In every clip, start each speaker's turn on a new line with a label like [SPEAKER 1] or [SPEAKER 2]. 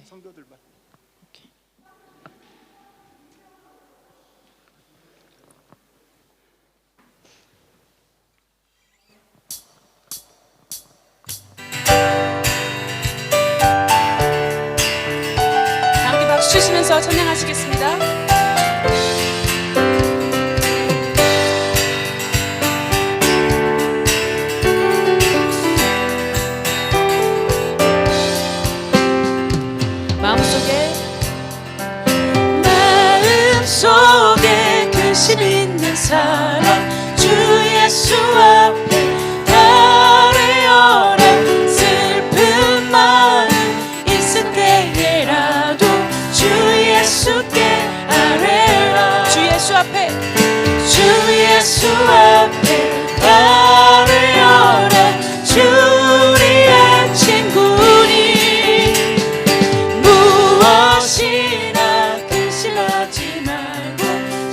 [SPEAKER 1] 성도들만.
[SPEAKER 2] 함께 박수 치시면서 찬양하시겠습니다.
[SPEAKER 3] 마음속에 근심 있는 사람 주 예수 앞에 아뢰어라. 슬픈 마음 있을 때에라도 주 예수께 아뢰라.
[SPEAKER 2] 주 예수 앞에
[SPEAKER 3] 주 예수 앞에 아뢰어라. 주 우리의 친구니 무엇이나 근심하지 말고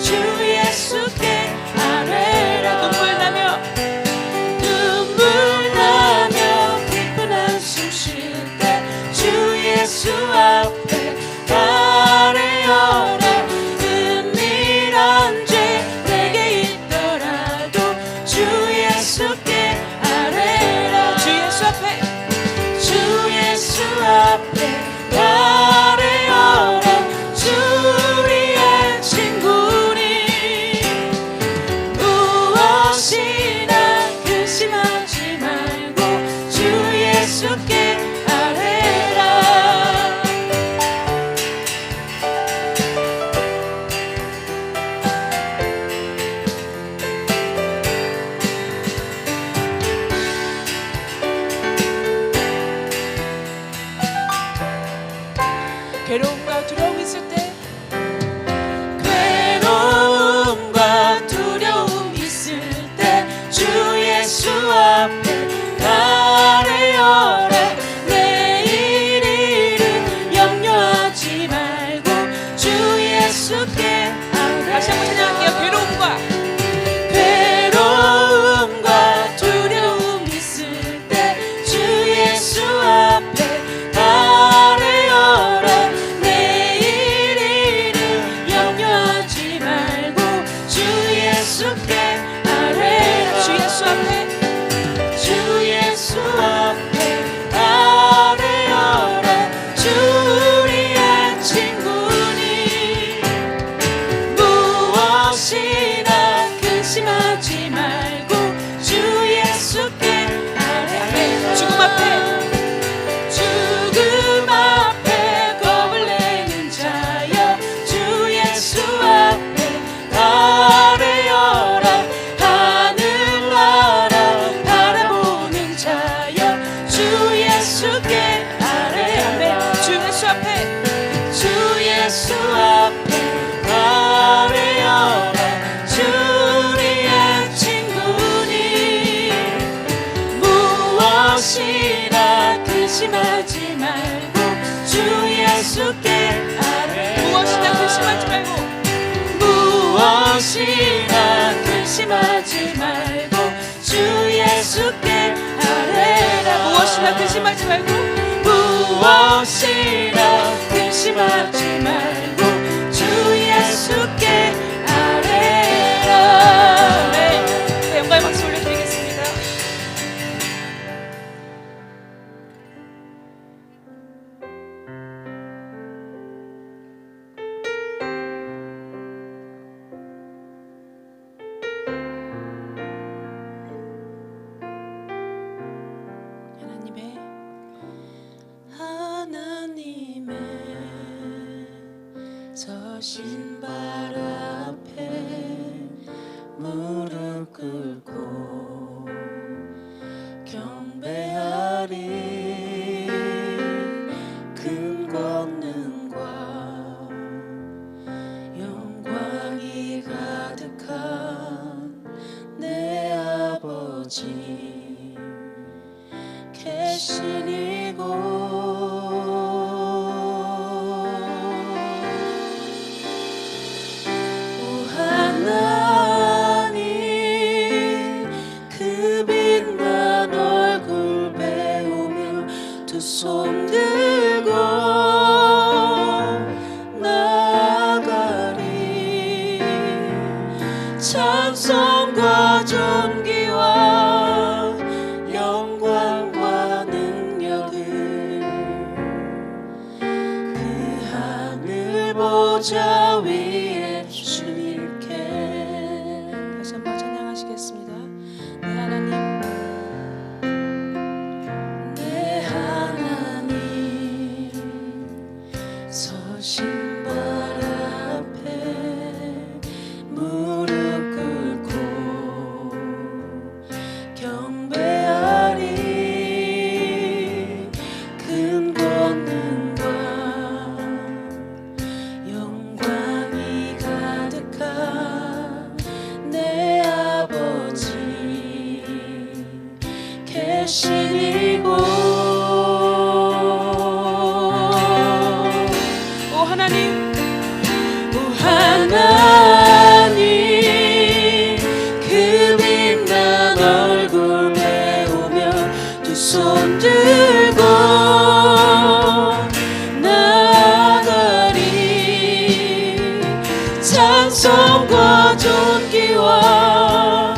[SPEAKER 3] 주 예수께 아뢰라.
[SPEAKER 2] 눈물 나며
[SPEAKER 3] 기쁜 한숨 쉴 때 주 예수 앞에 아뢰어라. 은밀한 죄 내게 있더라도 주 예수께 아뢰라.
[SPEAKER 2] 주 예수 앞에
[SPEAKER 3] 주 예수 앞에 아뢰어라. 주 우리의 친구니 무엇이나 근심하지 말고 주 예수께 아뢰라.
[SPEAKER 2] 괴로움과 두려움 있을 때
[SPEAKER 3] 괴로움과 두려움 있을 때 주 예수 앞에 아뢰어라. 내일 일을 염려하지 말고 주 예수께 아뢰라.
[SPEAKER 2] 다시 한번 찬양할게요.
[SPEAKER 3] 괴로움과 두려움 있을 때 주 예수 앞에 아뢰어라. 내일 일을 염려하지 말고 주 예수께 아뢰라.
[SPEAKER 2] 주 예수 앞에
[SPEAKER 3] 주 예수 앞에 아뢰어라. 주 우리의 친구니 무엇이나 근심하지 말고 주 예수께 아뢰라.
[SPEAKER 2] 죽음 앞에
[SPEAKER 3] 죽음 앞에 겁을 내는 자여 주 예수 앞에 아뢰어라. 하늘나라 바라보는 자여 주 예수께 아뢰라.
[SPEAKER 2] 주 예수 앞에
[SPEAKER 3] 주 예수 앞에 아뢰어라. 주 우리의 친구니 무엇이나 근심하지 말고 주 예수께 아뢰라.
[SPEAKER 2] 무엇이나 근심하지 말고
[SPEAKER 3] 무엇이나 근심하지 말고 주 예수께 아뢰라.
[SPEAKER 2] 무엇이나 근심하지 말고
[SPEAKER 3] 무엇이나 근심하지 말고 주 예수께 아뢰라.
[SPEAKER 2] 네, 영광의 박수 올려드리겠습니다.
[SPEAKER 3] 하나님의 서신 발 앞에 무릎 꿇고 경배하리. 큰 권능과 영광이 가득한 내 아버지 계신 이곳 하나님 그 빛난 얼굴 배우며 두 손 들고 보좌 위에 주님께
[SPEAKER 2] 다시 한번 찬양하시겠습니다. 내 하나님,
[SPEAKER 3] 내 하나님 서신 발 앞에 무릎 꿇고 경배하리. 큰 권능과 영광이 가득한 내 아버지 계신 이곳.
[SPEAKER 2] 오 하나님,
[SPEAKER 3] 오 하나님 그 빛난 얼굴 배우며 두 손 들고 나가리. 찬송과 존귀와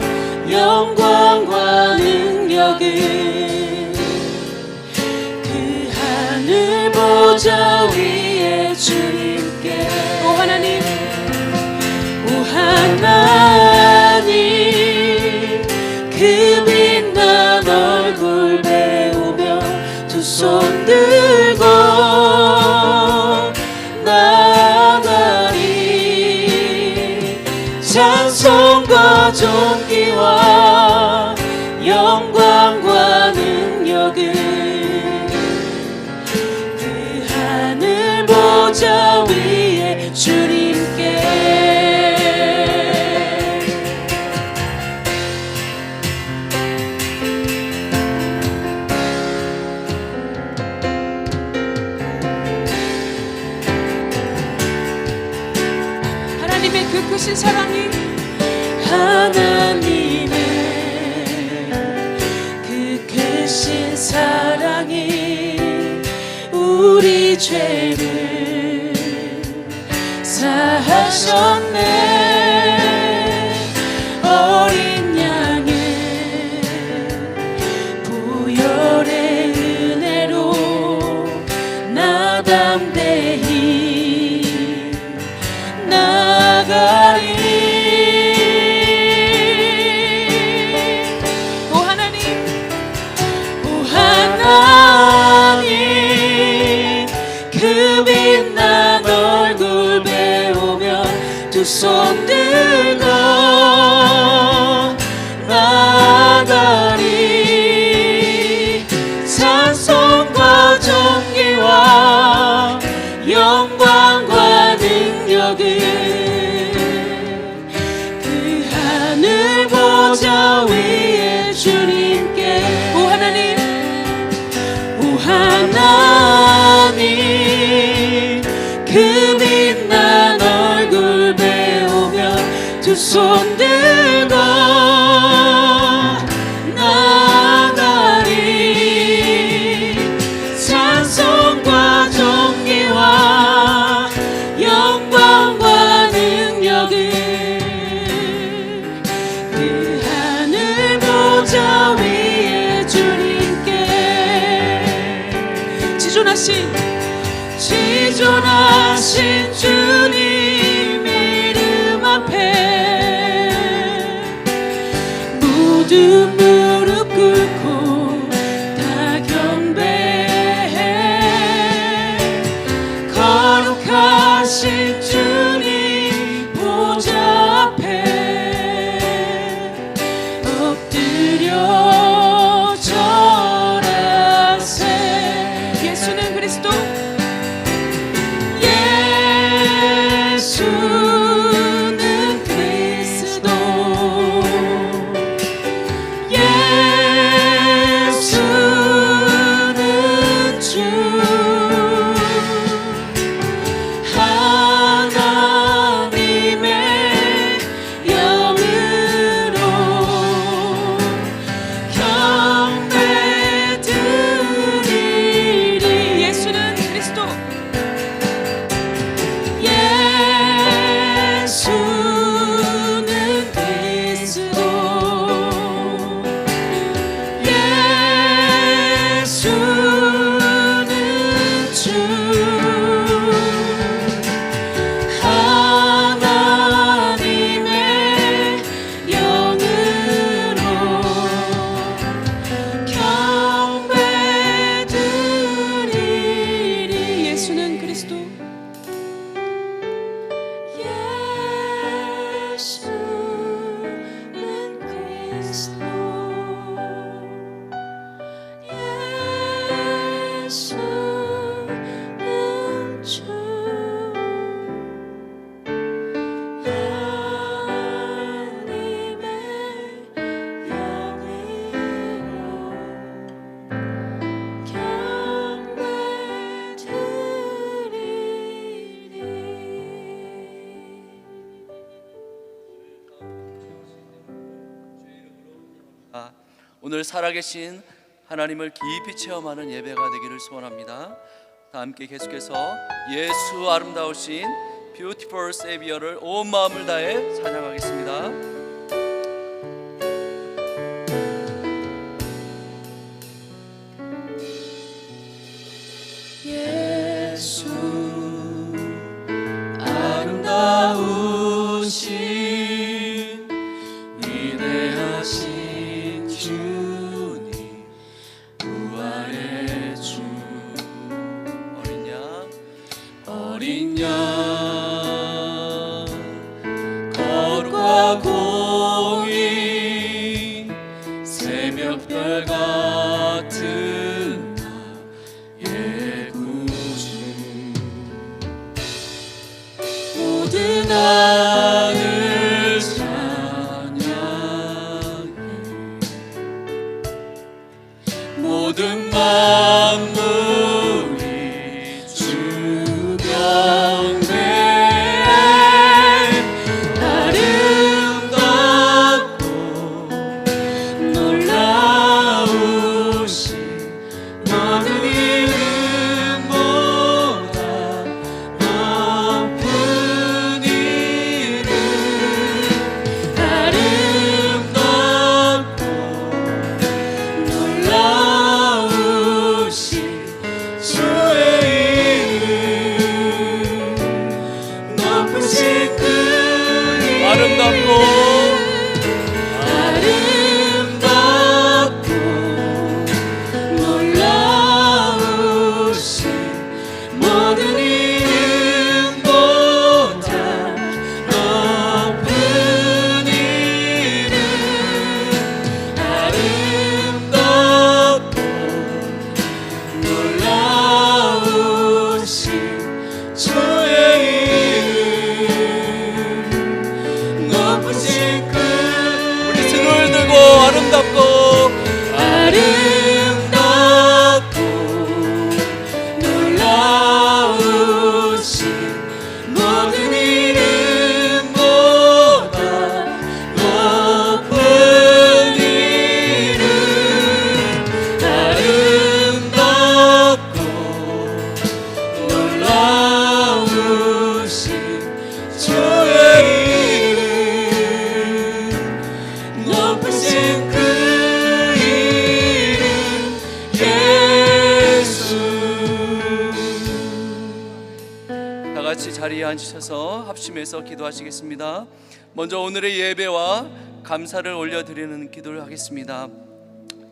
[SPEAKER 3] 영광과 능력을 그 하늘 보좌 위에 주님께.
[SPEAKER 2] 오 하나님,
[SPEAKER 3] 오 하나님 그 빛난 얼굴 배우며 두 손 들고 나가리. 찬송과 존귀와 영광과 능력을 그 하늘 보좌 위에 주님께.
[SPEAKER 2] 하나님의 그 크신 사랑이,
[SPEAKER 3] 하나님의 그 크신 사랑이 우리 죄를 사하셨네. 어린 양의 보혈의 은혜로 나 담대히 나가리.
[SPEAKER 2] 오 하나님,
[SPEAKER 3] 오 하나님 그 빛난 얼굴 배우며 두 손 들고 나가리. 찬송과 존귀와 영광과 능력을 그 하늘 보좌 위에 주님께.
[SPEAKER 2] 오 하나님,
[SPEAKER 3] 오 하나님 그 빛난 얼굴 배우며 두 손 들고 나가리. 찬송과 존귀와 영광과 능력을 그 하늘 보좌 위에 주님께. 지존하신 주님 이름 앞에 모두 무릎 꿇고 다 경배해. 거룩하신 주님 보좌 앞에 엎드려 절하세.
[SPEAKER 2] 예수는 그리스도,
[SPEAKER 3] 예수는 그리스도. 예수는 주. 하나님
[SPEAKER 1] 오늘 살아계신 하나님을 깊이 체험하는 예배가 되기를 소원합니다. 다 함께 계속해서 예수 아름다우신 Beautiful Savior를 온 마음을 다해 찬양하겠습니다.
[SPEAKER 3] 예수 아름다우신 위대하신 주님 부활의 주 어린 양 거룩과 공의 새벽별 같은 나의 구주 모든 하늘 찬양해 모든 만물이 주 경배해 아름답고 놀라우신 모든 이름보다 높은 이름 아름답고 놀라우신 주의 이름 높으신 그 이름
[SPEAKER 1] 아름답고
[SPEAKER 3] 놀라우신 모든 이름보다 높은 이름 아름답고 놀라우신 주의 이름 높으신 그
[SPEAKER 1] 우리 손을 들고 아름답고
[SPEAKER 3] 아름답고 놀라우신 모든 이름보다 높은 이름 아름답고 놀라우신 주의 이름 높으신 그 이름 예수
[SPEAKER 1] 다 같이 자리에 앉으셔서 합심해서 기도하시겠습니다. 먼저 오늘의 예배와 감사를 올려드리는 기도를 하겠습니다.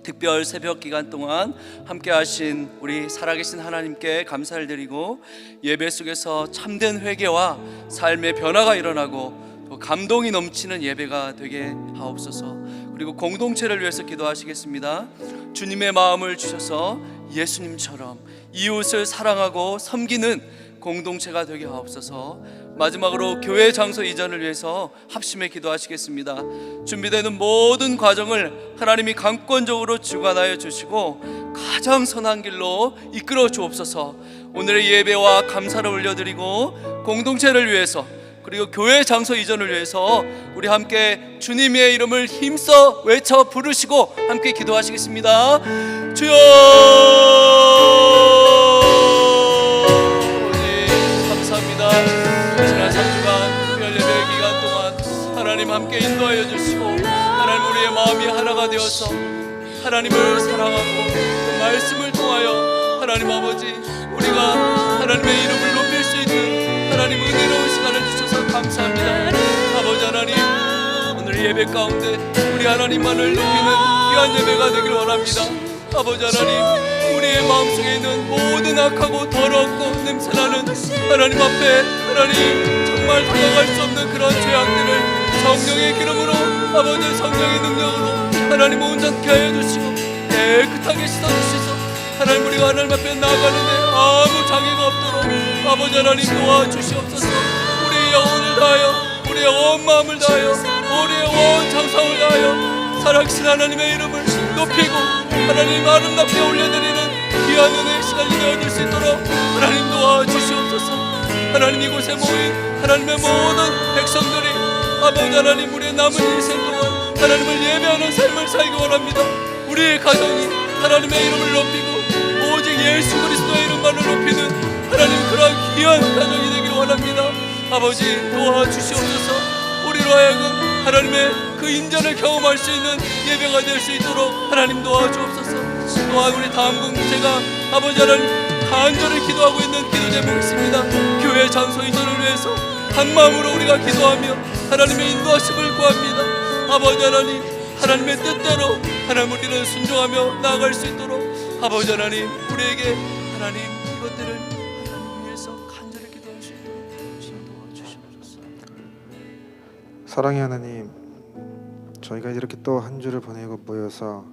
[SPEAKER 1] 특별 새벽 기간 동안 함께 하신 우리 살아계신 하나님께 감사를 드리고 예배 속에서 참된 회개와 삶의 변화가 일어나고 또 감동이 넘치는 예배가 되게 하옵소서. 그리고 공동체를 위해서 기도하시겠습니다. 주님의 마음을 주셔서 예수님처럼 이웃을 사랑하고 섬기는 공동체가 되게 하옵소서. 마지막으로 교회 장소 이전을 위해서 합심해 기도하시겠습니다. 준비되는 모든 과정을 하나님이 강권적으로 주관하여 주시고 가장 선한 길로 이끌어 주옵소서. 오늘의 예배와 감사를 올려드리고 공동체를 위해서 그리고 교회 장소 이전을 위해서 우리 함께 주님의 이름을 힘써 외쳐 부르시고 함께 기도하시겠습니다. 주여 감사합니다. 지난 3주간 특별 예배 기간 동안 하나님 함께 인도하여 주시고 하나님 우리의 마음이 하나가 되어서 하나님을 사랑하고 그 말씀을 통하여 하나님 아버지 우리가 하나님의 이름을 높일 수 있는 하나님 은혜로운 시간을 주셔서 감사합니다. 아버지 하나님 오늘 예배 가운데 우리 하나님만을 높이는 귀한 예배가 되길 원합니다. 아버지 하나님 우리의 마음속에 있는 모든 악하고 더럽고 냄새나는 하나님 앞에 하나님 정말 다가갈 수 없는 그런 죄악들을 성령의 기름으로 아버지 성령의 능력으로 하나님 온전케 하여 주시고 깨끗하게 씻어주시소. 하나님 우리가 하나님 앞에 나아가는데 아무 장애가 없도록 아버지 하나님 도와주시옵소서. 우리의 영혼을 다하여 우리의 온 마음을 다하여 우리의 온 정성을 다하여 살아계신 하나님의 이름을 높이고 하나님 아름답게 올려드리는 귀한 은혜의 시간이 되어줄 수 있도록 하나님 도와주시옵소서. 하나님 이곳에 모인 하나님의 모든 백성들이 아버지 하나님 우리의 남은 인생 동안 하나님을 예배하는 삶을 살기 원합니다. 우리의 가정이 하나님의 이름을 높이고 오직 예수 그리스도의 이름만을 높이는 하나님 그러한 귀한 가정이 되기를 원합니다. 아버지 도와주시옵소서. 우리로 하여금 하나님의 그 인전을 경험할 수 있는 예배가 될 수 있도록 하나님 도와주옵소서. 또한 우리 다음 공동체가 아버지 하나님 간절히 기도하고 있는 기도 제목이 있습니다. 교회 장소 이전을 위해서 한 마음으로 우리가 기도하며 하나님의 인도하심을 구합니다. 아버지 하나님, 하나님의 뜻대로 하나님 우리는 순종하며 나아갈 수 있도록 아버지 하나님 우리에게 하나님 이것들을 하나님 위해서 간절히 기도할 수 있도록 도와주시옵소서.
[SPEAKER 4] 사랑의 하나님, 저희가 이렇게 또 한 주를 보내고 모여서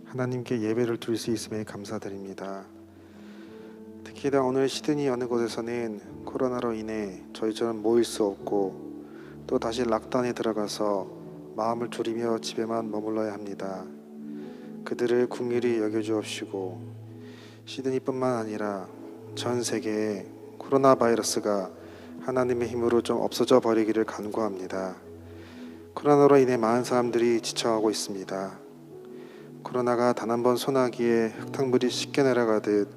[SPEAKER 4] 하나님께 예배를 드릴 수 있음에 감사드립니다. 특히나 오늘 시드니 어느 곳에서는 코로나로 인해 저희처럼 모일 수 없고 또 다시 락다운에 들어가서 마음을 졸이며 집에만 머물러야 합니다. 그들을 긍휼히 여겨주옵시고 시드니뿐만 아니라 전 세계에 코로나 바이러스가 하나님의 힘으로 좀 없어져 버리기를 간구합니다. 코로나로 인해 많은 사람들이 지쳐가고 있습니다. 코로나가 단 한 번 소나기에 흙탕물이 쉽게 내려가듯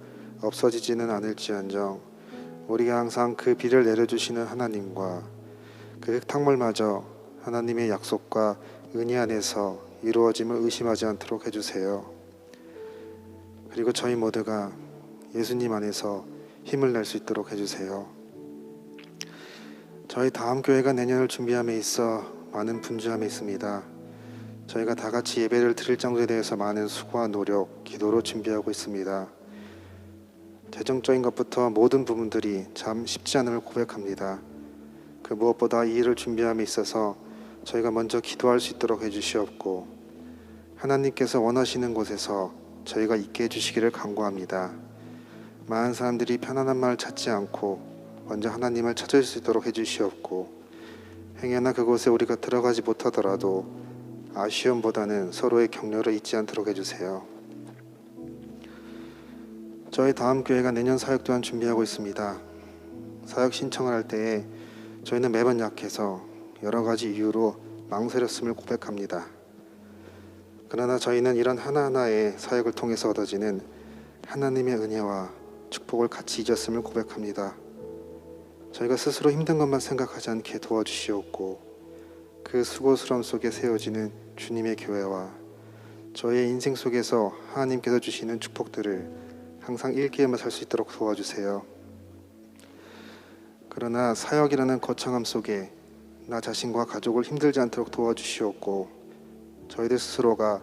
[SPEAKER 4] 없어지지는 않을지언정 우리가 항상 그 비를 내려주시는 하나님과 그 흙탕물마저 하나님의 약속과 은혜 안에서 이루어짐을 의심하지 않도록 해주세요. 그리고 저희 모두가 예수님 안에서 힘을 낼 수 있도록 해주세요. 저희 다음 교회가 내년을 준비함에 있어 많은 분주함이 있습니다. 저희가 다 같이 예배를 드릴 장소에 대해서 많은 수고와 노력, 기도로 준비하고 있습니다. 재정적인 것부터 모든 부분들이 참 쉽지 않음을 고백합니다. 그 무엇보다 이 일을 준비함에 있어서 저희가 먼저 기도할 수 있도록 해주시옵고 하나님께서 원하시는 곳에서 저희가 있게 해주시기를 간구합니다. 많은 사람들이 편안한 마을 찾지 않고 먼저 하나님을 찾을 수 있도록 해주시옵고 행여나 그곳에 우리가 들어가지 못하더라도 아쉬움보다는 서로의 격려를 잊지 않도록 해주세요. 저희 다음 교회가 내년 사역 또한 준비하고 있습니다. 사역 신청을 할 때에 저희는 매번 약해서 여러 가지 이유로 망설였음을 고백합니다. 그러나 저희는 이런 하나하나의 사역을 통해서 얻어지는 하나님의 은혜와 축복을 같이 잊었음을 고백합니다. 저희가 스스로 힘든 것만 생각하지 않게 도와주시옵고 그 수고스러움 속에 세워지는 주님의 교회와 저의 인생 속에서 하나님께서 주시는 축복들을 항상 일기에만 살 수 있도록 도와주세요. 그러나 사역이라는 거창함 속에 나 자신과 가족을 힘들지 않도록 도와주시옵고 저희들 스스로가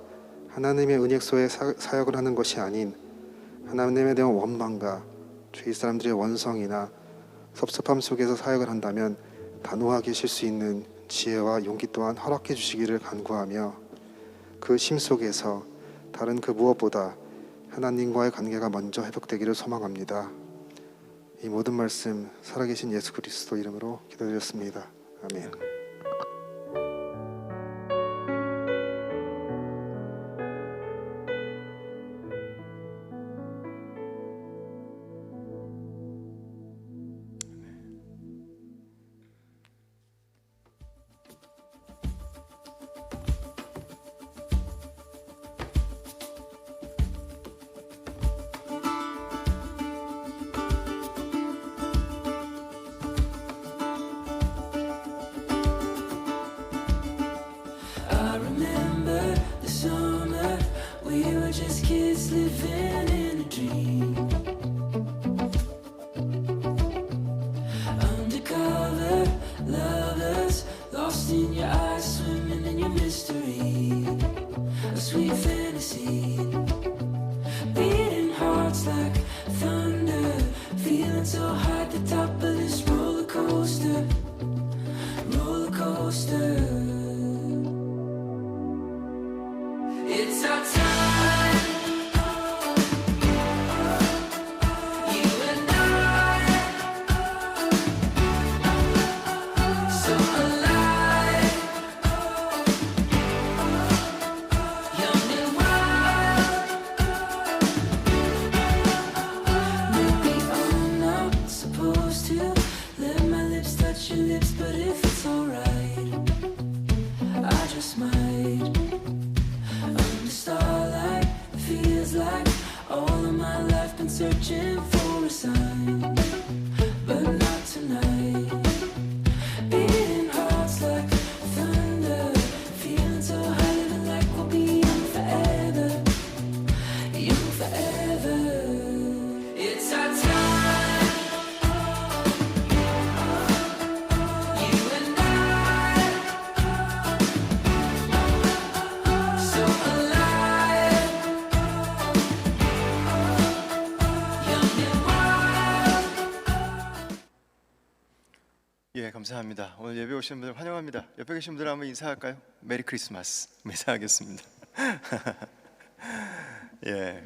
[SPEAKER 4] 하나님의 은혜소에 사역을 하는 것이 아닌 하나님에 대한 원망과 주위 사람들의 원성이나 섭섭함 속에서 사역을 한다면 단호하게 쉴 수 있는 지혜와 용기 또한 허락해 주시기를 간구하며 그 심 속에서 다른 그 무엇보다 하나님과의 관계가 먼저 회복되기를 소망합니다. 이 모든 말씀 살아계신 예수 그리스도 이름으로 기도드렸습니다. 아멘.
[SPEAKER 3] I remember the summer we were just kids living in a dream. Undercover lovers, lost in your eyes, swimming in your mystery. A sweet fantasy, beating hearts like thunder, feeling so high at the top of this roller coaster, roller coaster. It's our time, you and I, so alive, young and wild. Maybe I'm not supposed to let my lips touch your lips, but if it's alright, I just might. Under starlight,
[SPEAKER 5] 예, 감사합니다. 오늘 예배 오신 분들 환영합니다. 옆에 계신 분들 한번 인사할까요? 메리 크리스마스 인사하겠습니다. 예,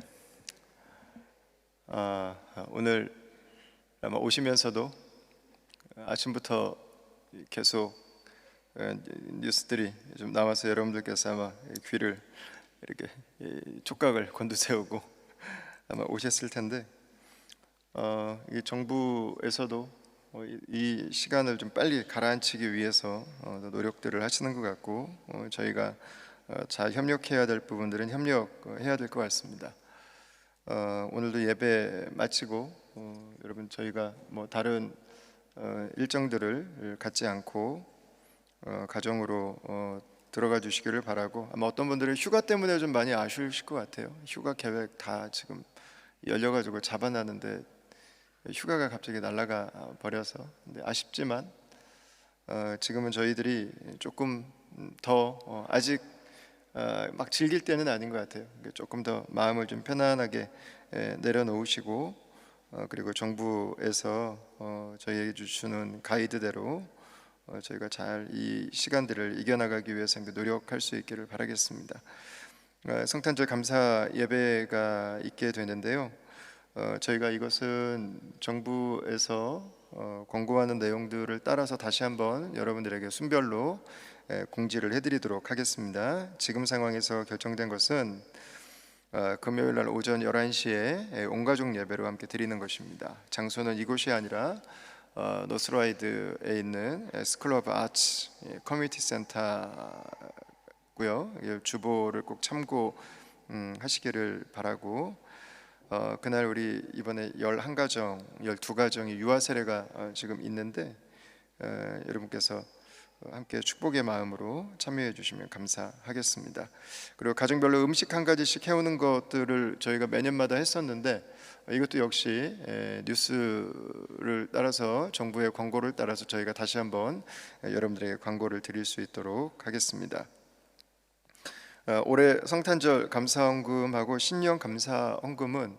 [SPEAKER 5] 오늘 아마 오시면서도 아침부터 계속 뉴스들이 좀 나와서 여러분들께서 아마 귀를 이렇게 촉각을 곤두세우고 아마 오셨을 텐데, 이 정부에서도 이 시간을 좀 빨리 가라앉히기 위해서 노력들을 하시는 것 같고, 저희가 잘 협력해야 될 부분들은 협력해야 될 것 같습니다. 오늘도 예배 마치고 여러분 저희가 뭐 다른 일정들을 갖지 않고 가정으로 들어가 주시기를 바라고, 아마 어떤 분들은 휴가 때문에 좀 많이 아쉬우실 것 같아요. 휴가 계획 다 지금 열려가지고 잡아놨는데 휴가가 갑자기 날아가 버려서 아쉽지만, 지금은 저희들이 조금 더 아직 막 즐길 때는 아닌 것 같아요. 조금 더 마음을 좀 편안하게 내려놓으시고, 그리고 정부에서 저희에게 주시는 가이드대로 저희가 잘 이 시간들을 이겨나가기 위해서 노력할 수 있기를 바라겠습니다. 성탄절 감사 예배가 있게 되는데요, 저희가 이것은 정부에서 권고하는 내용들을 따라서 다시 한번 여러분들에게 순별로 공지를 해드리도록 하겠습니다. 지금 상황에서 결정된 것은 금요일 날 오전 11시에 온가족 예배로 함께 드리는 것입니다. 장소는 이곳이 아니라 노스라이드에 있는 스쿨 오브 아츠 커뮤니티 센터고요. 주보를 꼭 참고하시기를 바라고, 그날 우리 이번에 11가정, 12가정이 유아 세례가 지금 있는데, 여러분께서 함께 축복의 마음으로 참여해 주시면 감사하겠습니다. 그리고 가정별로 음식 한 가지씩 해오는 것들을 저희가 매년마다 했었는데, 이것도 역시 뉴스를 따라서 정부의 권고를 따라서 저희가 다시 한번 여러분들에게 광고를 드릴 수 있도록 하겠습니다. 올해 성탄절 감사헌금하고 신년 감사헌금은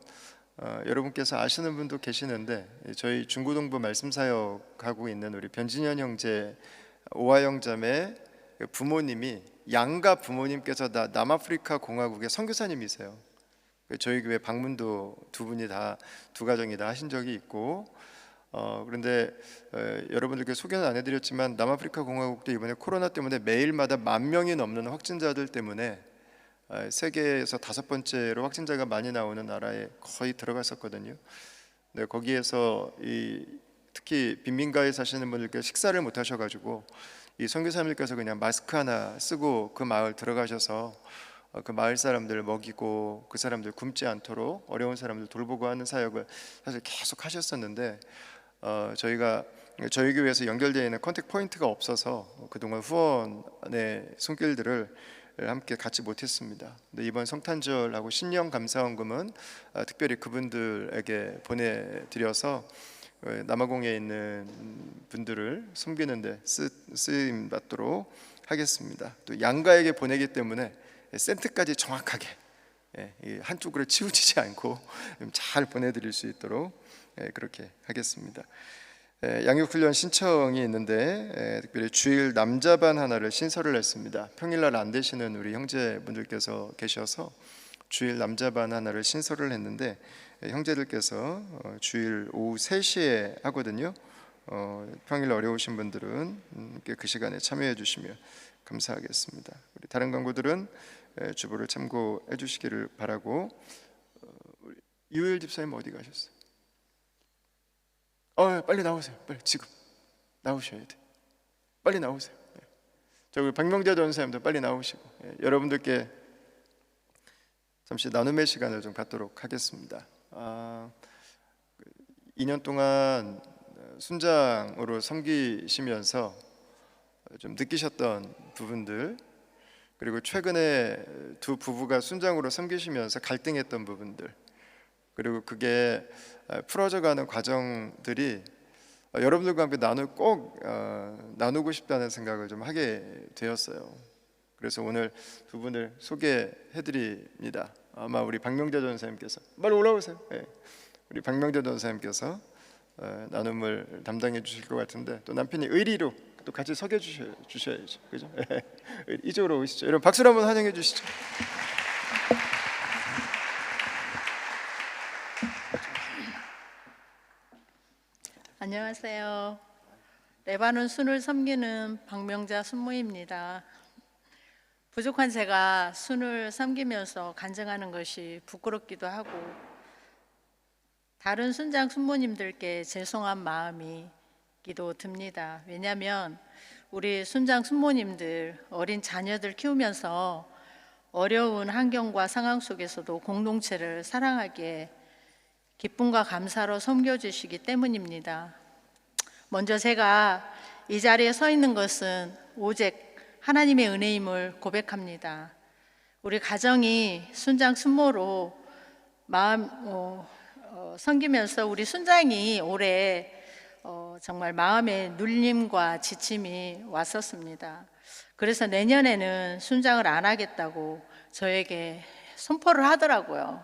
[SPEAKER 5] 여러분께서 아시는 분도 계시는데, 저희 중고등부 말씀사역하고 있는 우리 변진현 형제, 오하영 자매 부모님이, 양가 부모님께서 다 남아프리카 공화국의 선교사님이세요. 저희 교회 방문도 두 분이 다, 두 가정이 다 하신 적이 있고, 그런데 여러분들께 소개는 안 해드렸지만 남아프리카 공화국도 이번에 코로나 때문에 매일마다 10,000명이 넘는 확진자들 때문에 세계에서 5번째로 확진자가 많이 나오는 나라에 거의 들어갔었거든요. 네, 거기에서 특히 빈민가에 사시는 분들께 식사를 못 하셔가지고 이 선교사님들께서 그냥 마스크 하나 쓰고 그 마을 들어가셔서 그 마을 사람들 먹이고 그 사람들 굶지 않도록 어려운 사람들 돌보고 하는 사역을 사실 계속 하셨었는데, 저희가 저희 교회에서 연결되어 있는 컨택 포인트가 없어서 그동안 후원의 손길들을 함께 갖지 못했습니다. 근데 이번 성탄절하고 신년 감사헌금은 특별히 그분들에게 보내드려서 남아공에 있는 분들을 섬기는데 쓰임 받도록 하겠습니다. 또 양가에게 보내기 때문에 센트까지 정확하게 한쪽으로 치우치지 않고 잘 보내드릴 수 있도록 그렇게 하겠습니다. 양육훈련 신청이 있는데, 특별히 주일 남자반 하나를 신설을 했습니다. 평일날 안 되시는 우리 형제분들께서 계셔서 주일 남자반 하나를 신설을 했는데, 형제들께서 주일 오후 3시에 하거든요. 평일 어려우신 분들은 그 시간에 참여해 주시면 감사하겠습니다. 우리 다른 광고들은 주보를 참고해 주시기를 바라고. 유일 집사님 어디 가셨어요? 빨리 나오세요. 빨리 지금 나오셔야 돼. 빨리 나오세요. 저기 박명재 전사님도 빨리 나오시고, 여러분들께 잠시 나눔의 시간을 좀 갖도록 하겠습니다. 2년 동안 순장으로 섬기시면서 좀 느끼셨던 부분들, 그리고 최근에 두 부부가 순장으로 섬기시면서 갈등했던 부분들, 그리고 그게 풀어져가는 과정들이 여러분들과 함께 나누고 싶다는 생각을 좀 하게 되었어요. 그래서 오늘 두 분을 소개해드립니다. 아마 우리 박명재 전사님께서 빨리 올라오세요. 우리 박명재 전사님께서 나눔을 담당해 주실 것 같은데, 또 남편이 의리로 또 같이 서게 주셔야죠, 그죠? 이쪽으로 오시죠. 여러분 박수로 한번 환영해 주시죠.
[SPEAKER 6] 안녕하세요. 레바논 순을 섬기는 박명자 순모입니다. 부족한 제가 순을 섬기면서 간증하는 것이 부끄럽기도 하고 다른 순장 순모님들께 죄송한 마음이 듭니다. 왜냐하면 우리 순장 순모님들 어린 자녀들 키우면서 어려운 환경과 상황 속에서도 공동체를 사랑하기에 기쁨과 감사로 섬겨주시기 때문입니다. 먼저 제가 이 자리에 서 있는 것은 오직 하나님의 은혜임을 고백합니다. 우리 가정이 순장 순모로 섬기면서 우리 순장이 올해 정말 마음의 눌림과 지침이 왔었습니다. 그래서 내년에는 순장을 안 하겠다고 저에게 선포를 하더라고요.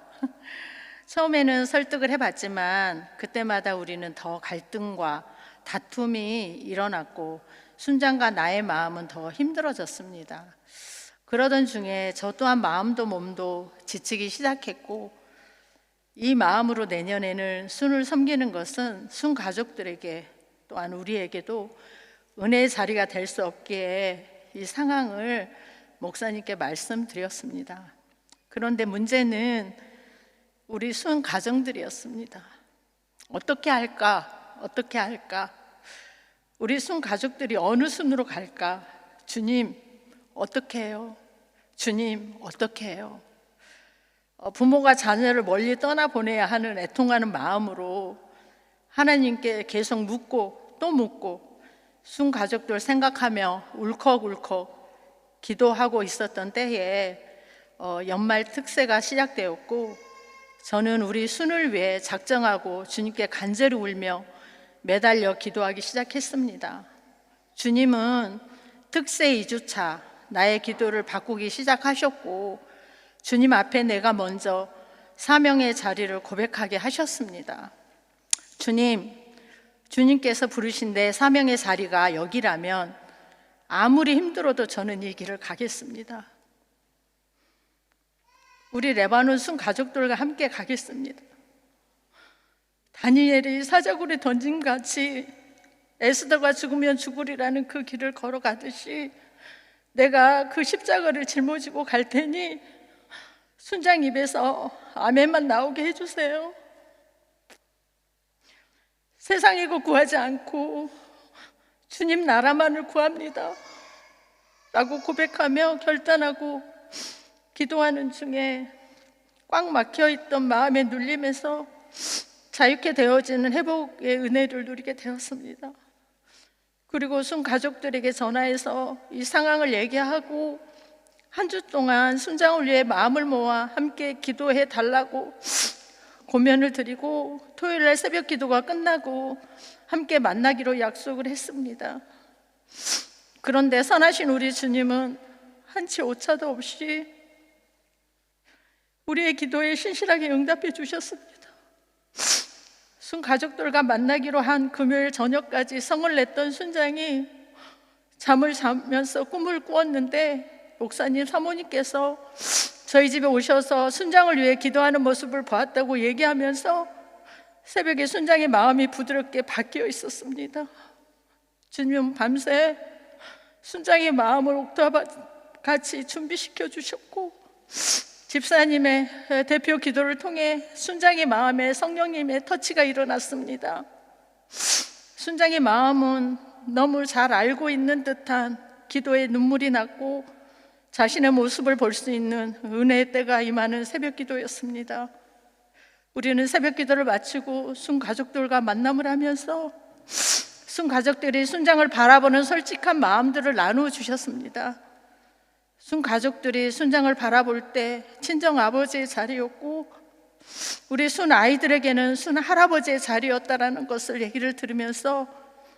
[SPEAKER 6] 처음에는 설득을 해봤지만 그때마다 우리는 더 갈등과 다툼이 일어났고 순장과 나의 마음은 더 힘들어졌습니다. 그러던 중에 저 또한 마음도 몸도 지치기 시작했고, 이 마음으로 내년에는 순을 섬기는 것은 순 가족들에게 또한 우리에게도 은혜의 자리가 될 수 없기에 이 상황을 목사님께 말씀드렸습니다. 그런데 문제는 우리 순 가정들이었습니다. 어떻게 할까? 어떻게 할까? 우리 순 가족들이 어느 순으로 갈까? 주님, 어떻게 해요? 주님, 어떻게 해요? 부모가 자녀를 멀리 떠나보내야 하는 애통하는 마음으로 하나님께 계속 묻고 또 묻고 순 가족들 생각하며 울컥울컥 기도하고 있었던 때에 연말 특세가 시작되었고, 저는 우리 순을 위해 작정하고 주님께 간절히 울며 매달려 기도하기 시작했습니다. 주님은 특세 2주차 나의 기도를 바꾸기 시작하셨고, 주님 앞에 내가 먼저 사명의 자리를 고백하게 하셨습니다. 주님께서 부르신 내 사명의 자리가 여기라면 아무리 힘들어도 저는 이 길을 가겠습니다. 우리 레바논 순 가족들과 함께 가겠습니다. 다니엘이 사자굴에 던짐같이 에스더가 죽으면 죽으리라는 그 길을 걸어가듯이 내가 그 십자가를 짊어지고 갈 테니 순장 입에서 아멘만 나오게 해주세요. 세상의 것 구하지 않고 주님 나라만을 구합니다 라고 고백하며 결단하고 기도하는 중에 꽉 막혀있던 마음의 눌림에서 자유케 되어지는 회복의 은혜를 누리게 되었습니다. 그리고 순 가족들에게 전화해서 이 상황을 얘기하고 한 주 동안 순장을 위해 마음을 모아 함께 기도해 달라고 고면을 드리고, 토요일 날 새벽 기도가 끝나고 함께 만나기로 약속을 했습니다. 그런데 선하신 우리 주님은 한치 오차도 없이 우리의 기도에 신실하게 응답해 주셨습니다. 순 가족들과 만나기로 한 금요일 저녁까지 성을 냈던 순장이 잠을 자면서 꿈을 꾸었는데, 목사님 사모님께서 저희 집에 오셔서 순장을 위해 기도하는 모습을 보았다고 얘기하면서 새벽에 순장의 마음이 부드럽게 바뀌어 있었습니다. 주님은 밤새 순장의 마음을 옥토같이 준비시켜 주셨고, 집사님의 대표 기도를 통해 순장의 마음에 성령님의 터치가 일어났습니다. 순장의 마음은 너무 잘 알고 있는 듯한 기도에 눈물이 났고, 자신의 모습을 볼 수 있는 은혜의 때가 임하는 새벽 기도였습니다. 우리는 새벽 기도를 마치고 순 가족들과 만남을 하면서 순 가족들이 순장을 바라보는 솔직한 마음들을 나누어 주셨습니다. 순 가족들이 순장을 바라볼 때 친정 아버지의 자리였고, 우리 순 아이들에게는 순 할아버지의 자리였다라는 것을 얘기를 들으면서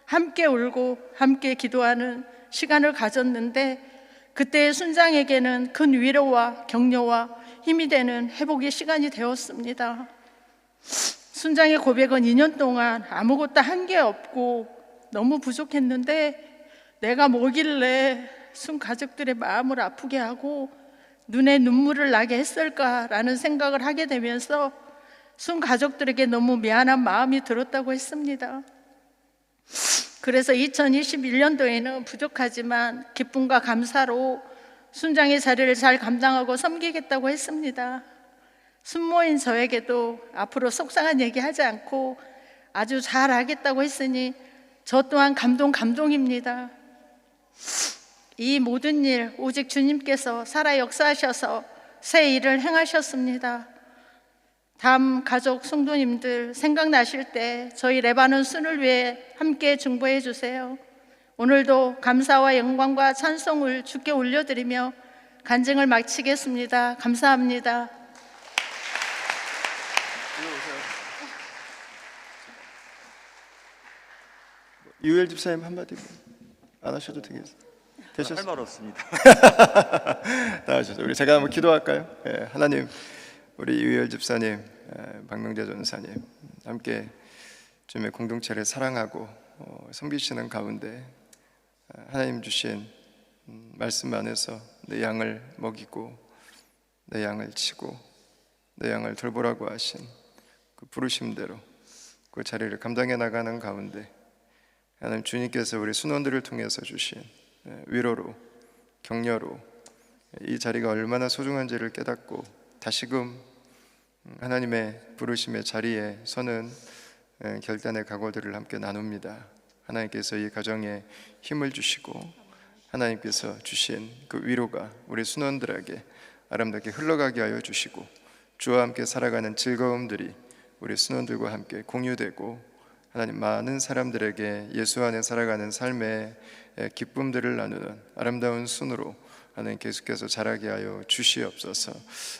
[SPEAKER 6] 함께 울고 함께 기도하는 시간을 가졌는데, 그때의 순장에게는 큰 위로와 격려와 힘이 되는 회복의 시간이 되었습니다. 순장의 고백은 2년 동안 아무것도 한 게 없고 너무 부족했는데 내가 뭐길래 순 가족들의 마음을 아프게 하고 눈에 눈물을 나게 했을까라는 생각을 하게 되면서 순 가족들에게 너무 미안한 마음이 들었다고 했습니다. 그래서 2021년도에는 부족하지만 기쁨과 감사로 순장의 자리를 잘 감당하고 섬기겠다고 했습니다. 순모인 저에게도 앞으로 속상한 얘기 하지 않고 아주 잘 하겠다고 했으니 저 또한 감동입니다. 이 모든 일 오직 주님께서 살아 역사하셔서 새 일을 행하셨습니다. 다음 가족 성도님들 생각나실 때 저희 레바논 순을 위해 함께 중보해 주세요. 오늘도 감사와 영광과 찬송을 주께 올려드리며 간증을 마치겠습니다. 감사합니다.
[SPEAKER 5] 유엘 집사님 한마디 안 하셔도 되겠어요. 되셨어요?
[SPEAKER 7] 할 말 없습니다.
[SPEAKER 5] 다 하셨죠. 우리 제가 한번 기도할까요? 예, 하나님, 우리 유엘 집사님, 박명재 전사님 함께 주님의 공동체를 사랑하고 섬기시는 가운데 하나님 주신 말씀 안에서 내 양을 먹이고 내 양을 치고 내 양을 돌보라고 하신 그 부르심대로 그 자리를 감당해 나가는 가운데 하나님 주님께서 우리 순원들을 통해서 주신 위로로 격려로 이 자리가 얼마나 소중한지를 깨닫고 다시금 하나님의 부르심의 자리에 서는 결단의 각오들을 함께 나눕니다. 하나님께서 이 가정에 힘을 주시고 하나님께서 주신 그 위로가 우리 순원들에게 아름답게 흘러가게 하여 주시고 주와 함께 살아가는 즐거움들이 우리 순원들과 함께 공유되고 하나님 많은 사람들에게 예수 안에 살아가는 삶의 기쁨들을 나누는 아름다운 순으로 하나님 계속해서 자라게 하여 주시옵소서.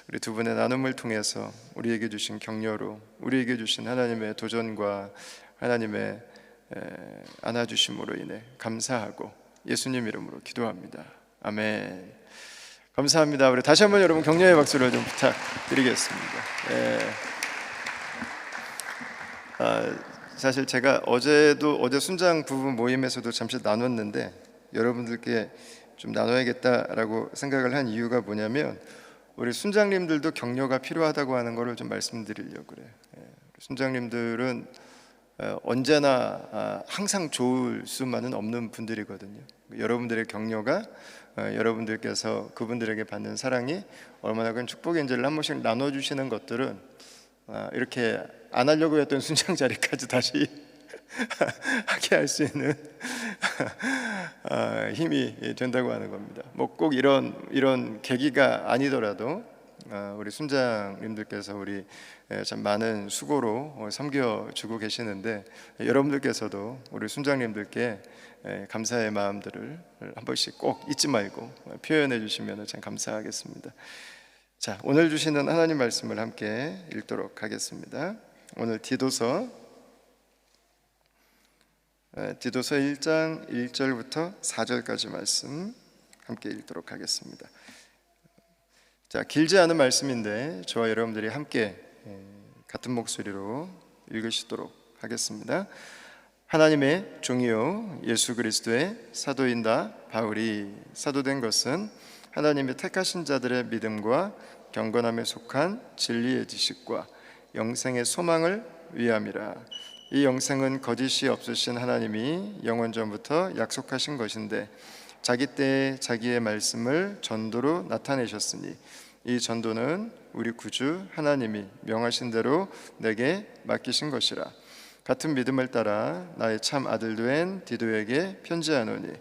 [SPEAKER 5] 우리 두 분의 나눔을 통해서 우리에게 주신 격려로 우리에게 주신 하나님의 도전과 하나님의 안아주심으로 인해 감사하고 예수님 이름으로 기도합니다. 아멘. 감사합니다. 우리 다시 한번 여러분 격려의 박수를 좀 부탁드리겠습니다. 사실 제가 어제 순장 부부 모임에서도 잠시 나눴는데 여러분들께 좀 나눠야겠다라고 생각을 한 이유가 뭐냐면 우리 순장님들도 격려가 필요하다고 하는 것을 좀 말씀드리려고 그래요. 순장님들은 언제나 항상 좋을 수만은 없는 분들이거든요. 여러분들의 격려가 여러분들께서 그분들에게 받는 사랑이 얼마나 큰 축복인지를 한 번씩 나눠주시는 것들은 이렇게 안 하려고 했던 순장 자리까지 다시 하게 할 수 있는 힘이 된다고 하는 겁니다. 뭐 꼭 이런 계기가 아니더라도 우리 순장님들께서 우리 참 많은 수고로 섬겨주고 계시는데 여러분들께서도 우리 순장님들께 감사의 마음들을 한 번씩 꼭 잊지 말고 표현해 주시면 참 감사하겠습니다. 자, 오늘 주시는 하나님 말씀을 함께 읽도록 하겠습니다. 오늘 디도서 1장 1절부터 4절까지 말씀 함께 읽도록 하겠습니다. 자, 길지 않은 말씀인데 저와 여러분들이 함께 같은 목소리로 읽으시도록 하겠습니다. 하나님의 종이요 예수 그리스도의 사도인다 바울이 사도된 것은 하나님의 택하신 자들의 믿음과 경건함에 속한 진리의 지식과 영생의 소망을 위함이라. 이 영생은 거짓이 없으신 하나님이 영원 전부터 약속하신 것인데 자기 때에 자기의 말씀을 전도로 나타내셨으니 이 전도는 우리 구주 하나님이 명하신 대로 내게 맡기신 것이라. 같은 믿음을 따라 나의 참 아들 된 디도에게 편지하노니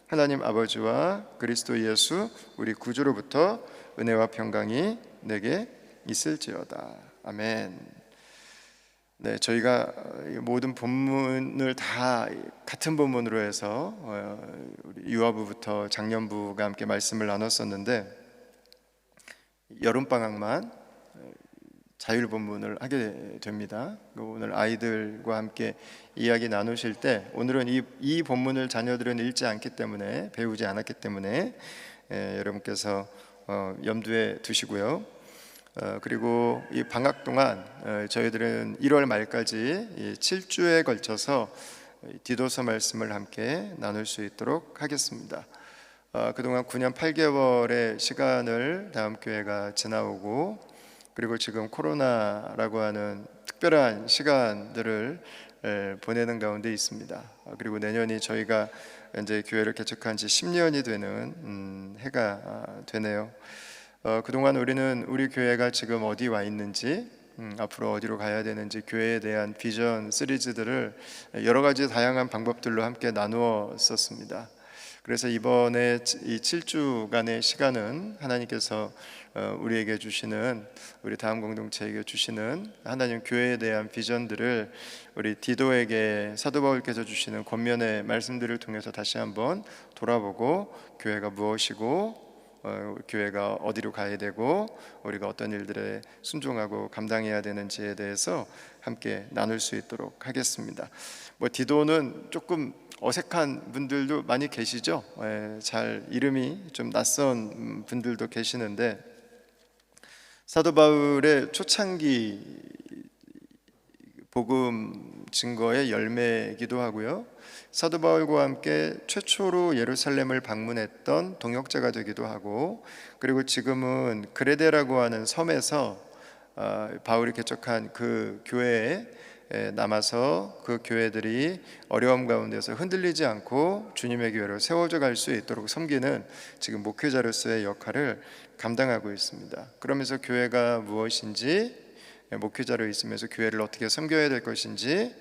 [SPEAKER 5] 하나님 아버지와 그리스도 예수 우리 구주로부터 은혜와 평강이 내게 있을지어다. 아멘. 네, 저희가 모든 본문을 다 같은 본문으로 해서 우리 유아부부터 장년부가 함께 말씀을 나눴었는데 여름방학만 자율 본문을 하게 됩니다. 오늘 아이들과 함께 이야기 나누실 때 오늘은 이 본문을 자녀들은 읽지 않기 때문에 배우지 않았기 때문에 여러분께서 염두에 두시고요. 그리고 이 방학 동안 저희들은 1월 말까지 이 7주에 걸쳐서 디도서 말씀을 함께 나눌 수 있도록 하겠습니다. 그동안 9년 8개월의 시간을 다음 교회가 지나오고, 그리고 지금 코로나라고 하는 특별한 시간들을 보내는 가운데 있습니다. 그리고 내년이 저희가 이제 교회를 개척한 지 10년이 되는 해가 되네요. 그동안 우리는 우리 교회가 지금 어디 와 있는지, 앞으로 어디로 가야 되는지, 교회에 대한 비전 시리즈들을 여러 가지 다양한 방법들로 함께 나누었었습니다. 그래서 이번에 이 7주간의 시간은 하나님께서 우리에게 주시는, 우리 다음 공동체에게 주시는 하나님 교회에 대한 비전들을 우리 디도에게 사도 바울께서 주시는 권면의 말씀들을 통해서 다시 한번 돌아보고, 교회가 무엇이고 교회가 어디로 가야 되고 우리가 어떤 일들에 순종하고 감당해야 되는지에 대해서 함께 나눌 수 있도록 하겠습니다. 디도는 조금 어색한 분들도 많이 계시죠. 잘 이름이 좀 낯선 분들도 계시는데, 사도 바울의 초창기 복음 증거의 열매이기도 하고요, 사도 바울과 함께 최초로 예루살렘을 방문했던 동역자가 되기도 하고, 그리고 지금은 그레데라고 하는 섬에서 바울이 개척한 그 교회에 남아서 그 교회들이 어려움 가운데서 흔들리지 않고 주님의 교회로 세워져 갈 수 있도록 섬기는 지금 목회자로서의 역할을 감당하고 있습니다. 그러면서 교회가 무엇인지, 목회자로 있으면서 교회를 어떻게 섬겨야 될 것인지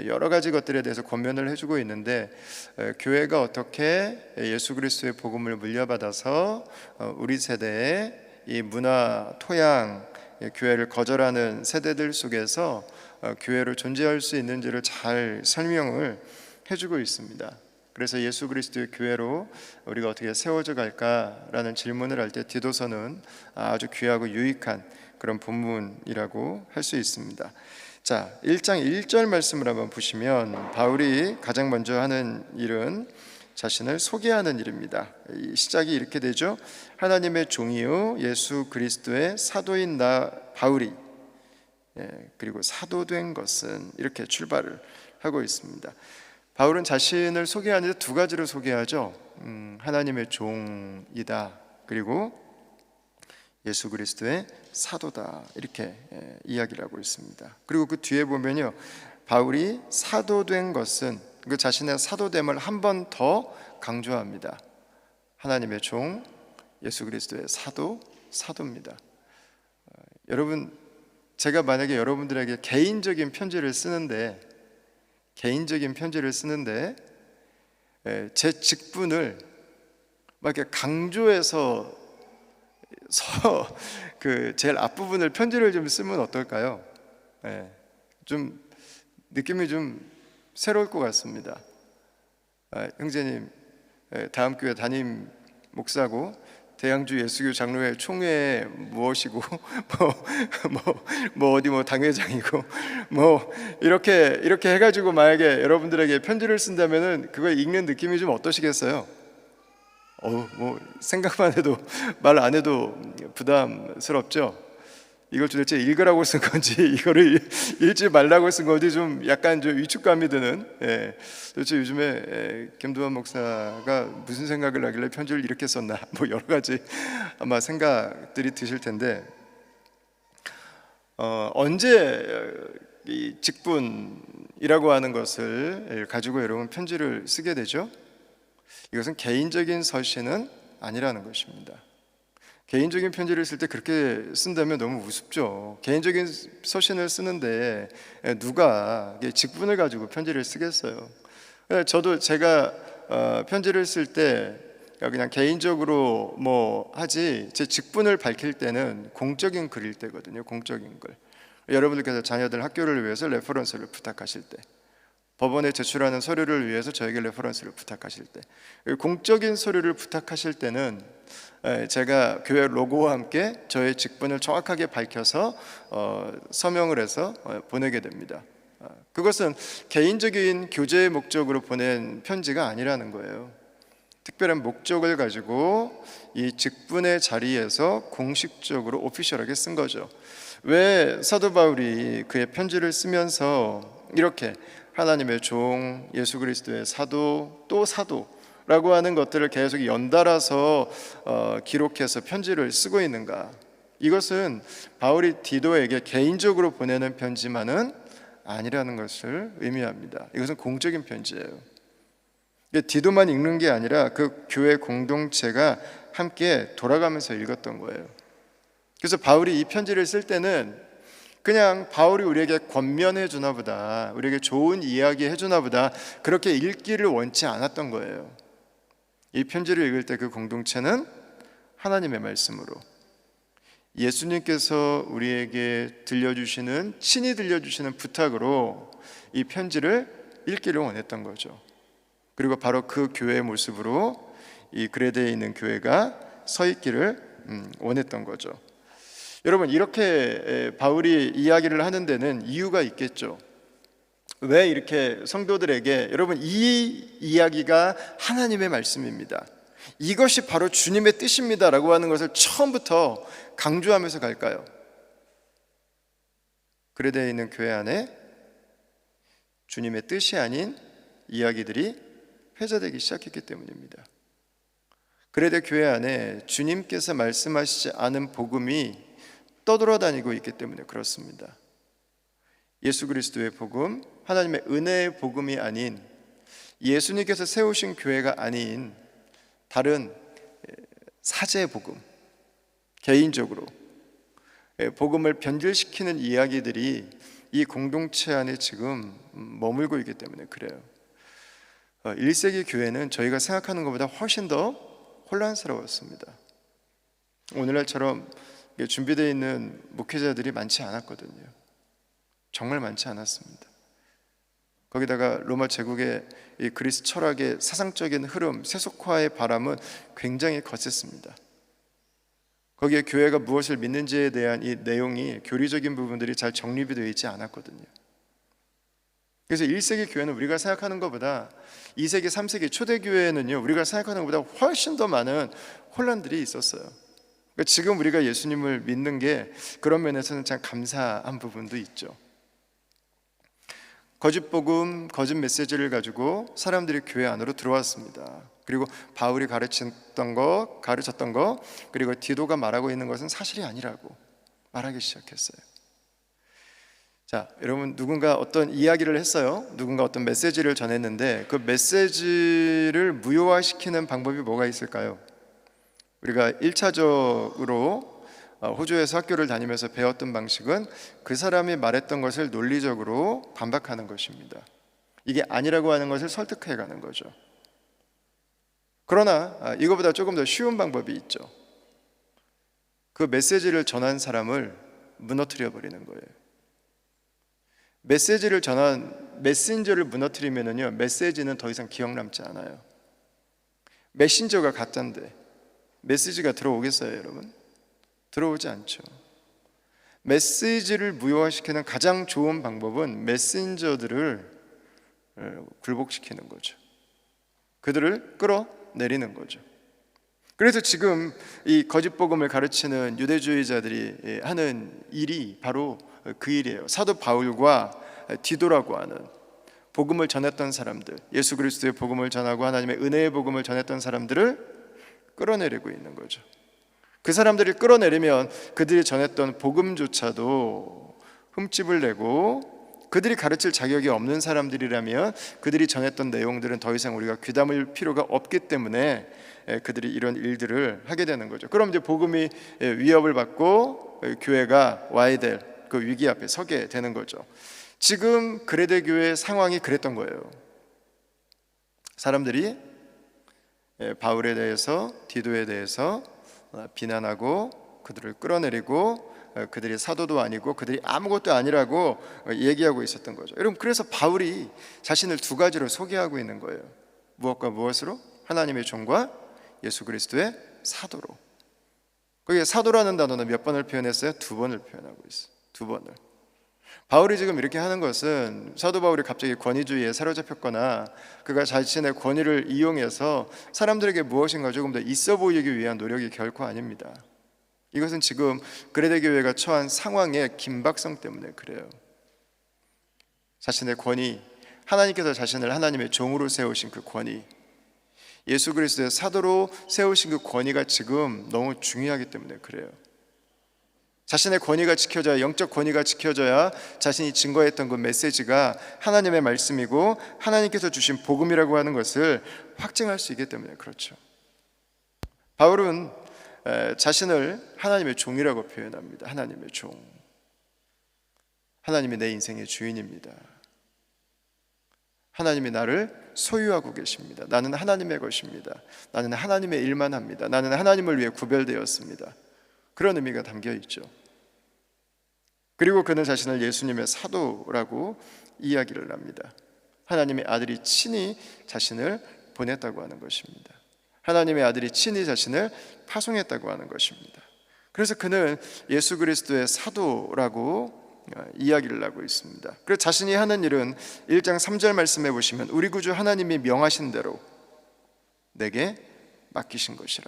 [SPEAKER 5] 여러 가지 것들에 대해서 권면을 해주고 있는데, 교회가 어떻게 예수 그리스도의 복음을 물려받아서 우리 세대의 이 문화 토양, 교회를 거절하는 세대들 속에서 교회로 존재할 수 있는지를 잘 설명을 해주고 있습니다. 그래서 예수 그리스도의 교회로 우리가 어떻게 세워져 갈까라는 질문을 할 때 디도서는 아주 귀하고 유익한 그런 본문이라고 할 수 있습니다. 자, 1장 1절 말씀을 한번 보시면 바울이 가장 먼저 하는 일은 자신을 소개하는 일입니다. 시작이 이렇게 되죠. 하나님의 종이요 예수 그리스도의 사도인 나 바울이, 그리고 사도된 것은, 이렇게 출발을 하고 있습니다. 바울은 자신을 소개하는데 두 가지로 소개하죠. 하나님의 종이다, 그리고 예수 그리스도의 사도다, 이렇게 이야기를 하고 있습니다. 그리고 그 뒤에 보면요, 바울이 사도된 것은, 그 자신의 사도됨을 한 번 더 강조합니다. 하나님의 종, 예수 그리스도의 사도입니다. 여러분, 제가 만약에 여러분들에게 개인적인 편지를 쓰는데 제 직분을 막 이렇게 강조해서 그 제일 앞부분을 편지를 좀 쓰면 어떨까요? 좀 느낌이 좀 새로울 것 같습니다. 형제님, 다음 교회 담임 목사고 대양주 예수교 장로회 총회 무엇이고 어디 당회장이고 이렇게 해가지고 만약에 여러분들에게 편지를 쓴다면은 그걸 읽는 느낌이 좀 어떠시겠어요? 생각만 해도, 말 안 해도 부담스럽죠. 이걸 도대체 읽으라고 쓴 건지 이거를 읽지 말라고 쓴 건지 좀 약간 좀 위축감이 드는, 도대체 요즘에 김도환 목사가 무슨 생각을 하길래 편지를 이렇게 썼나, 여러 가지 아마 생각들이 드실 텐데, 언제 이 직분이라고 하는 것을 가지고 여러분 편지를 쓰게 되죠? 이것은 개인적인 서신은 아니라는 것입니다. 개인적인 편지를 쓸 때 그렇게 쓴다면 너무 우습죠. 개인적인 서신을 쓰는데 누가 직분을 가지고 편지를 쓰겠어요? 저도 제가 편지를 쓸 때 그냥 개인적으로 하지, 제 직분을 밝힐 때는 공적인 글일 때거든요. 공적인 글. 여러분들께서 자녀들 학교를 위해서 레퍼런스를 부탁하실 때, 법원에 제출하는 서류를 위해서 저에게 레퍼런스를 부탁하실 때, 공적인 서류를 부탁하실 때는 제가 교회 로고와 함께 저의 직분을 정확하게 밝혀서 서명을 해서 보내게 됩니다. 그것은 개인적인 교제의 목적으로 보낸 편지가 아니라는 거예요. 특별한 목적을 가지고 이 직분의 자리에서 공식적으로 오피셜하게 쓴 거죠. 왜 사도 바울이 그의 편지를 쓰면서 이렇게 하나님의 종, 예수 그리스도의 사도, 또 사도라고 하는 것들을 계속 연달아서 기록해서 편지를 쓰고 있는가? 이것은 바울이 디도에게 개인적으로 보내는 편지만은 아니라는 것을 의미합니다. 이것은 공적인 편지예요. 디도만 읽는 게 아니라 그 교회 공동체가 함께 돌아가면서 읽었던 거예요. 그래서 바울이 이 편지를 쓸 때는 그냥 바울이 우리에게 권면해 주나 보다, 우리에게 좋은 이야기 해주나 보다, 그렇게 읽기를 원치 않았던 거예요. 이 편지를 읽을 때 그 공동체는 하나님의 말씀으로, 예수님께서 우리에게 들려주시는, 친히 들려주시는 부탁으로 이 편지를 읽기를 원했던 거죠. 그리고 바로 그 교회의 모습으로 이 그레데에 있는 교회가 서 있기를 원했던 거죠. 여러분, 이렇게 바울이 이야기를 하는 데는 이유가 있겠죠. 왜 이렇게 성도들에게, 여러분, 이 이야기가 하나님의 말씀입니다, 이것이 바로 주님의 뜻입니다 라고 하는 것을 처음부터 강조하면서 갈까요? 그레데에 있는 교회 안에 주님의 뜻이 아닌 이야기들이 회자되기 시작했기 때문입니다. 그레데 교회 안에 주님께서 말씀하시지 않은 복음이 떠돌아다니고 있기 때문에 그렇습니다. 예수 그리스도의 복음, 하나님의 은혜의 복음이 아닌, 예수님께서 세우신 교회가 아닌 다른 사제의 복음, 개인적으로 복음을 변질시키는 이야기들이 이 공동체 안에 지금 머물고 있기 때문에 그래요. 1세기 교회는 저희가 생각하는 것보다 훨씬 더 혼란스러웠습니다. 오늘날처럼 준비되어 있는 목회자들이 많지 않았거든요. 정말 많지 않았습니다. 거기다가 로마 제국의 이 그리스 철학의 사상적인 흐름, 세속화의 바람은 굉장히 거셌습니다. 거기에 교회가 무엇을 믿는지에 대한 이 내용이, 교리적인 부분들이 잘 정립이 되어 있지 않았거든요. 그래서 1세기 교회는 우리가 생각하는 것보다, 2세기, 3세기 초대교회는요, 우리가 생각하는 것보다 훨씬 더 많은 혼란들이 있었어요. 그러니까 지금 우리가 예수님을 믿는 게 그런 면에서는 참 감사한 부분도 있죠. 거짓 복음, 거짓 메시지를 가지고 사람들이 교회 안으로 들어왔습니다. 그리고 바울이 가르쳤던 거, 그리고 디도가 말하고 있는 것은 사실이 아니라고 말하기 시작했어요. 자, 여러분, 누군가 어떤 이야기를 했어요. 누군가 어떤 메시지를 전했는데 그 메시지를 무효화시키는 방법이 뭐가 있을까요? 우리가 1차적으로 호주에서 학교를 다니면서 배웠던 방식은 그 사람이 말했던 것을 논리적으로 반박하는 것입니다. 이게 아니라고 하는 것을 설득해가는 거죠. 그러나 이거보다 조금 더 쉬운 방법이 있죠. 그 메시지를 전한 사람을 무너뜨려 버리는 거예요. 메시지를 전한 메신저를 무너뜨리면은요, 메시지는 더 이상 기억 남지 않아요. 메신저가 가짜인데 메시지가 들어오겠어요, 여러분? 들어오지 않죠. 메시지를 무효화시키는 가장 좋은 방법은 메신저들을 굴복시키는 거죠. 그들을 끌어내리는 거죠. 그래서 지금 이 거짓 복음을 가르치는 유대주의자들이 하는 일이 바로 그 일이에요. 사도 바울과 디도라고 하는 복음을 전했던 사람들, 예수 그리스도의 복음을 전하고 하나님의 은혜의 복음을 전했던 사람들을 끌어내리고 있는 거죠. 그 사람들이 끌어내리면 그들이 전했던 복음조차도 흠집을 내고, 그들이 가르칠 자격이 없는 사람들이라면 그들이 전했던 내용들은 더 이상 우리가 귀담을 필요가 없기 때문에 그들이 이런 일들을 하게 되는 거죠. 그럼 이제 복음이 위협을 받고 교회가 와야 될 그 위기 앞에 서게 되는 거죠. 지금 그레데 교회의 상황이 그랬던 거예요. 사람들이 바울에 대해서, 디도에 대해서 비난하고 그들을 끌어내리고, 그들이 사도도 아니고 그들이 아무것도 아니라고 얘기하고 있었던 거죠. 여러분, 그래서 바울이 자신을 두 가지로 소개하고 있는 거예요. 무엇과 무엇으로? 하나님의 종과 예수 그리스도의 사도로. 거기에 사도라는 단어는 몇 번을 표현했어요? 두 번을 표현하고 있어요. 두 번을. 바울이 지금 이렇게 하는 것은 사도 바울이 갑자기 권위주의에 사로잡혔거나 그가 자신의 권위를 이용해서 사람들에게 무엇인가 조금 더 있어 보이기 위한 노력이 결코 아닙니다. 이것은 지금 그레데 교회가 처한 상황의 긴박성 때문에 그래요. 자신의 권위, 하나님께서 자신을 하나님의 종으로 세우신 그 권위, 예수 그리스도의 사도로 세우신 그 권위가 지금 너무 중요하기 때문에 그래요. 자신의 권위가 지켜져야, 영적 권위가 지켜져야 자신이 증거했던 그 메시지가 하나님의 말씀이고 하나님께서 주신 복음이라고 하는 것을 확증할 수 있기 때문에 그렇죠. 바울은 자신을 하나님의 종이라고 표현합니다. 하나님의 종. 하나님이 내 인생의 주인입니다. 하나님이 나를 소유하고 계십니다. 나는 하나님의 것입니다. 나는 하나님의 일만 합니다. 나는 하나님을 위해 구별되었습니다. 그런 의미가 담겨 있죠. 그리고 그는 자신을 예수님의 사도라고 이야기를 합니다. 하나님의 아들이 친히 자신을 보냈다고 하는 것입니다. 하나님의 아들이 친히 자신을 파송했다고 하는 것입니다. 그래서 그는 예수 그리스도의 사도라고 이야기를 하고 있습니다. 그래서 자신이 하는 일은 1장 3절 말씀해 보시면 우리 구주 하나님이 명하신 대로 내게 맡기신 것이라.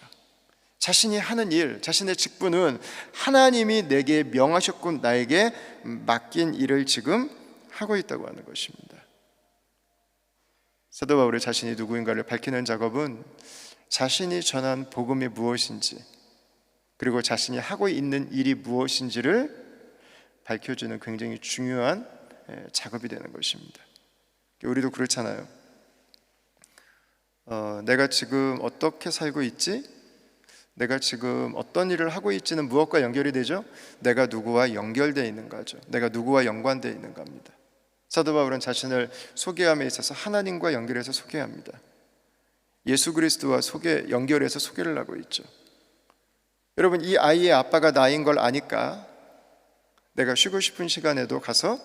[SPEAKER 5] 자신이 하는 일, 자신의 직분은 하나님이 내게 명하셨고 나에게 맡긴 일을 지금 하고 있다고 하는 것입니다. 사도 바울의 자신이 누구인가를 밝히는 작업은 자신이 전한 복음이 무엇인지 그리고 자신이 하고 있는 일이 무엇인지를 밝혀주는 굉장히 중요한 작업이 되는 것입니다. 우리도 그렇잖아요. 내가 지금 어떻게 살고 있지? 내가 지금 어떤 일을 하고 있지는 무엇과 연결이 되죠? 내가 누구와 연결되어 있는가죠. 내가 누구와 연관되어 있는가입니다. 사도 바울은 자신을 소개함에 있어서 하나님과 연결해서 소개합니다. 예수 그리스도와 연결해서 소개를 하고 있죠. 여러분, 이 아이의 아빠가 나인 걸 아니까 내가 쉬고 싶은 시간에도 가서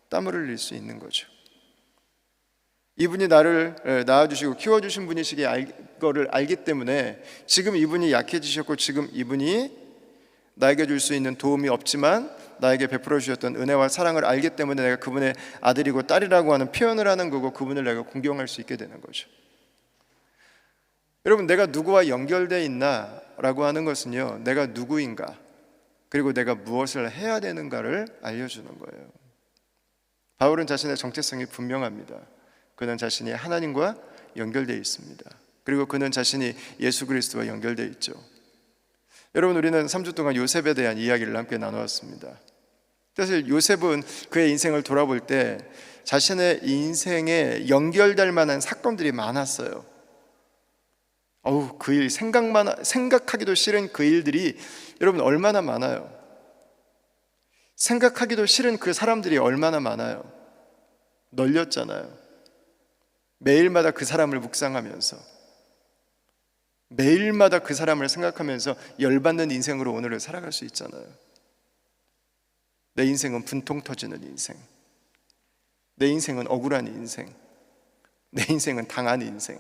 [SPEAKER 5] 땀을 흘릴 수 있는 거죠. 이분이 나를 낳아주시고 키워주신 분이시기 거를 알기 때문에 지금 이분이 약해지셨고 지금 이분이 나에게 줄 수 있는 도움이 없지만 나에게 베풀어 주셨던 은혜와 사랑을 알기 때문에 내가 그분의 아들이고 딸이라고 하는 표현을 하는 거고 그분을 내가 공경할 수 있게 되는 거죠. 여러분, 내가 누구와 연결되어 있나 라고 하는 것은요, 내가 누구인가 그리고 내가 무엇을 해야 되는가를 알려주는 거예요. 바울은 자신의 정체성이 분명합니다. 그는 자신이 하나님과 연결되어 있습니다. 그리고 그는 자신이 예수 그리스도와 연결되어 있죠. 여러분, 우리는 3주 동안 요셉에 대한 이야기를 함께 나누었습니다. 사실 요셉은 그의 인생을 돌아볼 때 자신의 인생에 연결될 만한 사건들이 많았어요. 그 일 생각하기도 싫은 그 일들이 여러분 얼마나 많아요. 생각하기도 싫은 그 사람들이 얼마나 많아요. 널렸잖아요. 매일마다 그 사람을 묵상하면서 매일마다 그 사람을 생각하면서 열받는 인생으로 오늘을 살아갈 수 있잖아요. 내 인생은 분통 터지는 인생, 내 인생은 억울한 인생, 내 인생은 당한 인생.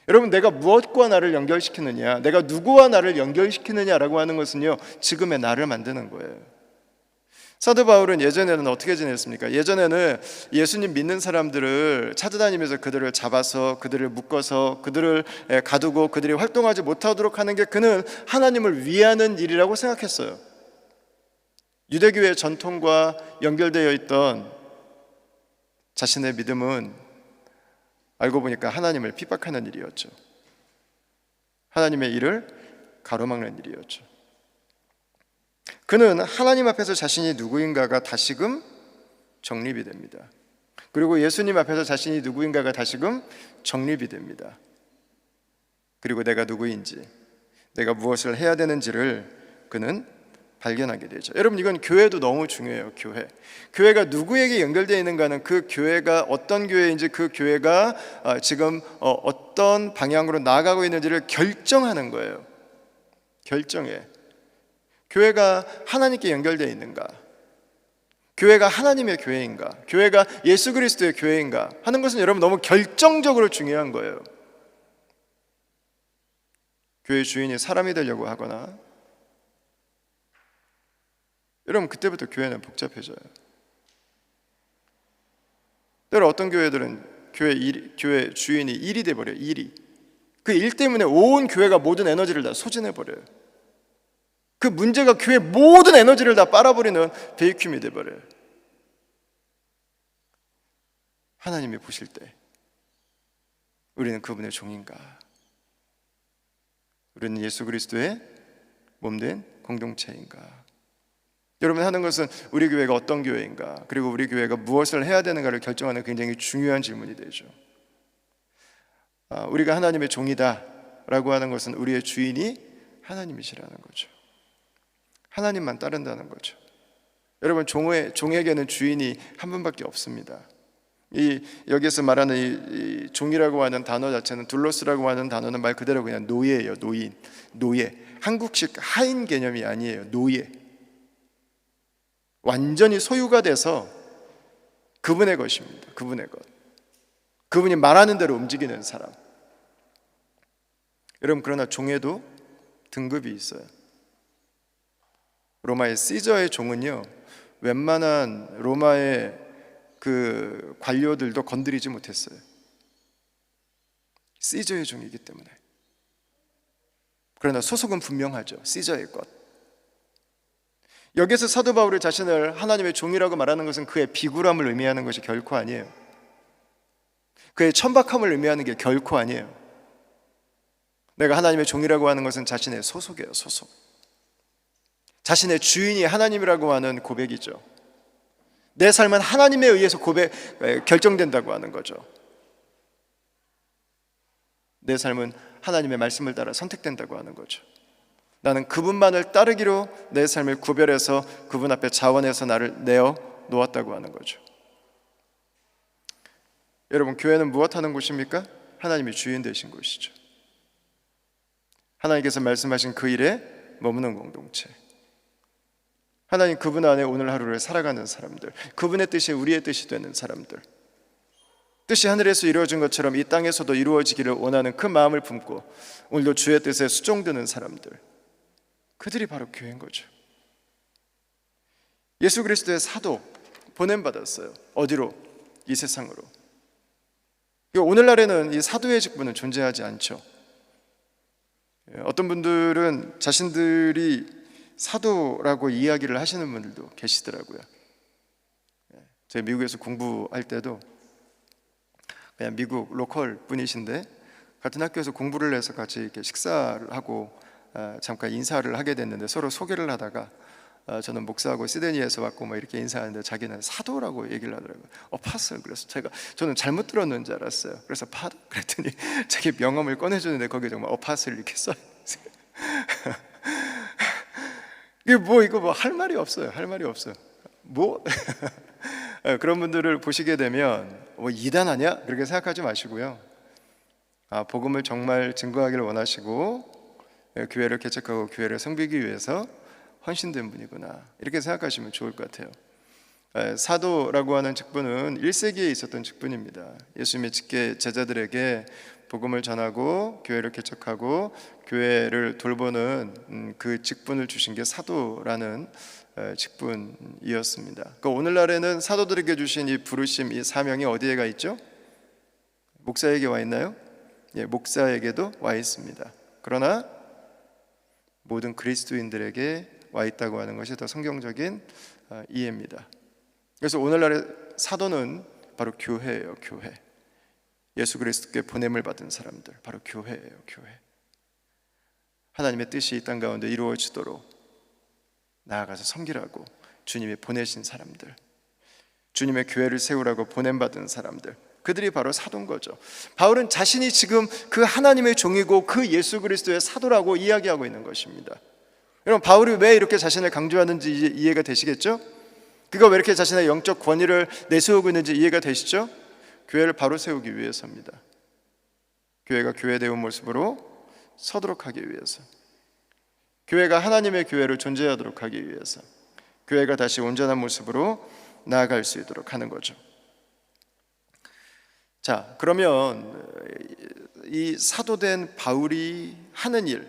[SPEAKER 5] 여러분, 내가 무엇과 나를 연결시키느냐, 내가 누구와 나를 연결시키느냐라고 하는 것은요, 지금의 나를 만드는 거예요. 사도 바울은 예전에는 어떻게 지냈습니까? 예전에는 예수님 믿는 사람들을 찾아다니면서 그들을 잡아서 그들을 묶어서 그들을 가두고 그들이 활동하지 못하도록 하는 게 그는 하나님을 위하는 일이라고 생각했어요. 유대교의 전통과 연결되어 있던 자신의 믿음은 알고 보니까 하나님을 핍박하는 일이었죠. 하나님의 일을 가로막는 일이었죠. 그는 하나님 앞에서 자신이 누구인가가 다시금 정립이 됩니다. 그리고 예수님 앞에서 자신이 누구인가가 다시금 정립이 됩니다. 그리고 내가 누구인지, 내가 무엇을 해야 되는지를 그는 발견하게 되죠. 여러분, 이건 교회도 너무 중요해요. 교회가 누구에게 연결되어 있는가는 그 교회가 어떤 교회인지, 그 교회가 지금 어떤 방향으로 나아가고 있는지를 결정하는 거예요. 결정해. 교회가 하나님께 연결되어 있는가, 교회가 하나님의 교회인가, 교회가 예수 그리스도의 교회인가 하는 것은 여러분 너무 결정적으로 중요한 거예요. 교회 주인이 사람이 되려고 하거나 여러분, 그때부터 교회는 복잡해져요. 때로 어떤 교회들은 교회 주인이 일이 돼버려요. 일이. 그 일 때문에 온 교회가 모든 에너지를 다 소진해버려요. 그 문제가 교회의 모든 에너지를 다 빨아버리는 베이큐움이 돼버려요. 하나님이 보실 때 우리는 그분의 종인가? 우리는 예수 그리스도의 몸된 공동체인가? 여러분, 하는 것은 우리 교회가 어떤 교회인가, 그리고 우리 교회가 무엇을 해야 되는가를 결정하는 굉장히 중요한 질문이 되죠. 우리가 하나님의 종이다 라고 하는 것은 우리의 주인이 하나님이시라는 거죠. 하나님만 따른다는 거죠. 여러분, 종에게는 주인이 한 분밖에 없습니다. 여기에서 말하는 이 종이라고 하는 단어 자체는, 둘로스라고 하는 단어는 말 그대로 그냥 노예예요. 노예. 한국식 하인 개념이 아니에요. 노예. 완전히 소유가 돼서 그분의 것입니다. 그분의 것. 그분이 말하는 대로 움직이는 사람. 여러분, 그러나 종에도 등급이 있어요. 로마의 시저의 종은요, 웬만한 로마의 그 관료들도 건드리지 못했어요. 시저의 종이기 때문에. 그러나 소속은 분명하죠. 시저의 것. 여기서 사도 바울이 자신을 하나님의 종이라고 말하는 것은 그의 비굴함을 의미하는 것이 결코 아니에요. 그의 천박함을 의미하는 게 결코 아니에요. 내가 하나님의 종이라고 하는 것은 자신의 소속이에요. 소속. 자신의 주인이 하나님이라고 하는 고백이죠. 내 삶은 하나님에 의해서 결정된다고 하는 거죠. 내 삶은 하나님의 말씀을 따라 선택된다고 하는 거죠. 나는 그분만을 따르기로 내 삶을 구별해서 그분 앞에 자원해서 나를 내어 놓았다고 하는 거죠. 여러분, 교회는 무엇하는 곳입니까? 하나님이 주인 되신 곳이죠. 하나님께서 말씀하신 그 일에 머무는 공동체. 하나님 그분 안에 오늘 하루를 살아가는 사람들, 그분의 뜻이 우리의 뜻이 되는 사람들, 뜻이 하늘에서 이루어진 것처럼 이 땅에서도 이루어지기를 원하는 그 마음을 품고 오늘도 주의 뜻에 수종드는 사람들, 그들이 바로 교회인 거죠. 예수 그리스도의 사도 보냄받았어요. 어디로? 이 세상으로. 오늘날에는 이 사도의 직분은 존재하지 않죠. 어떤 분들은 자신들이 사도라고 이야기를 하시는 분들도 계시더라고요. 제가 미국에서 공부할 때도 그냥 미국 로컬 분이신데 같은 학교에서 공부를 해서 같이 이렇게 식사를 하고 잠깐 인사를 하게 됐는데 서로 소개를 하다가 저는 목사하고 시드니에서 왔고 뭐 이렇게 인사하는데 자기는 사도라고 얘기를 하더라고요. 파슬. 그래서 저는 잘못 들었는 줄 알았어요. 그래서 파도 그랬더니 자기 명함을 꺼내주는데 거기에 정말 파슬 이렇게 써 있어요. 이거 뭐 할 말이 없어요. 할 말이 없어요. 뭐 그런 분들을 보시게 되면 뭐 이단하냐 그렇게 생각하지 마시고요. 복음을 정말 증거하기를 원하시고 교회를 개척하고 교회를 성비기 위해서 헌신된 분이구나 이렇게 생각하시면 좋을 것 같아요. 사도라고 하는 직분은 1세기에 있었던 직분입니다. 예수님의 제자들에게 복음을 전하고 교회를 개척하고 교회를 돌보는 그 직분을 주신 게 사도라는 직분이었습니다. 그러니까 오늘날에는 사도들에게 주신 이 부르심, 이 사명이 어디에가 있죠? 목사에게 와 있나요? 예, 목사에게도 와 있습니다. 그러나 모든 그리스도인들에게 와 있다고 하는 것이 더 성경적인 이해입니다. 그래서 오늘날의 사도는 바로 교회예요. 교회. 예수 그리스도께 보냄을 받은 사람들, 바로 교회예요. 교회. 하나님의 뜻이 이 땅 가운데 이루어지도록 나아가서 섬기라고 주님이 보내신 사람들, 주님의 교회를 세우라고 보냄받은 사람들, 그들이 바로 사도인 거죠. 바울은 자신이 지금 그 하나님의 종이고 그 예수 그리스도의 사도라고 이야기하고 있는 것입니다. 여러분, 바울이 왜 이렇게 자신을 강조하는지 이제 이해가 되시겠죠? 그가 왜 이렇게 자신의 영적 권위를 내세우고 있는지 이해가 되시죠? 교회를 바로 세우기 위해서입니다. 교회가 교회되운 모습으로 서도록 하기 위해서, 교회가 하나님의 교회를 존재하도록 하기 위해서, 교회가 다시 온전한 모습으로 나아갈 수 있도록 하는 거죠. 자, 그러면 이 사도된 바울이 하는 일은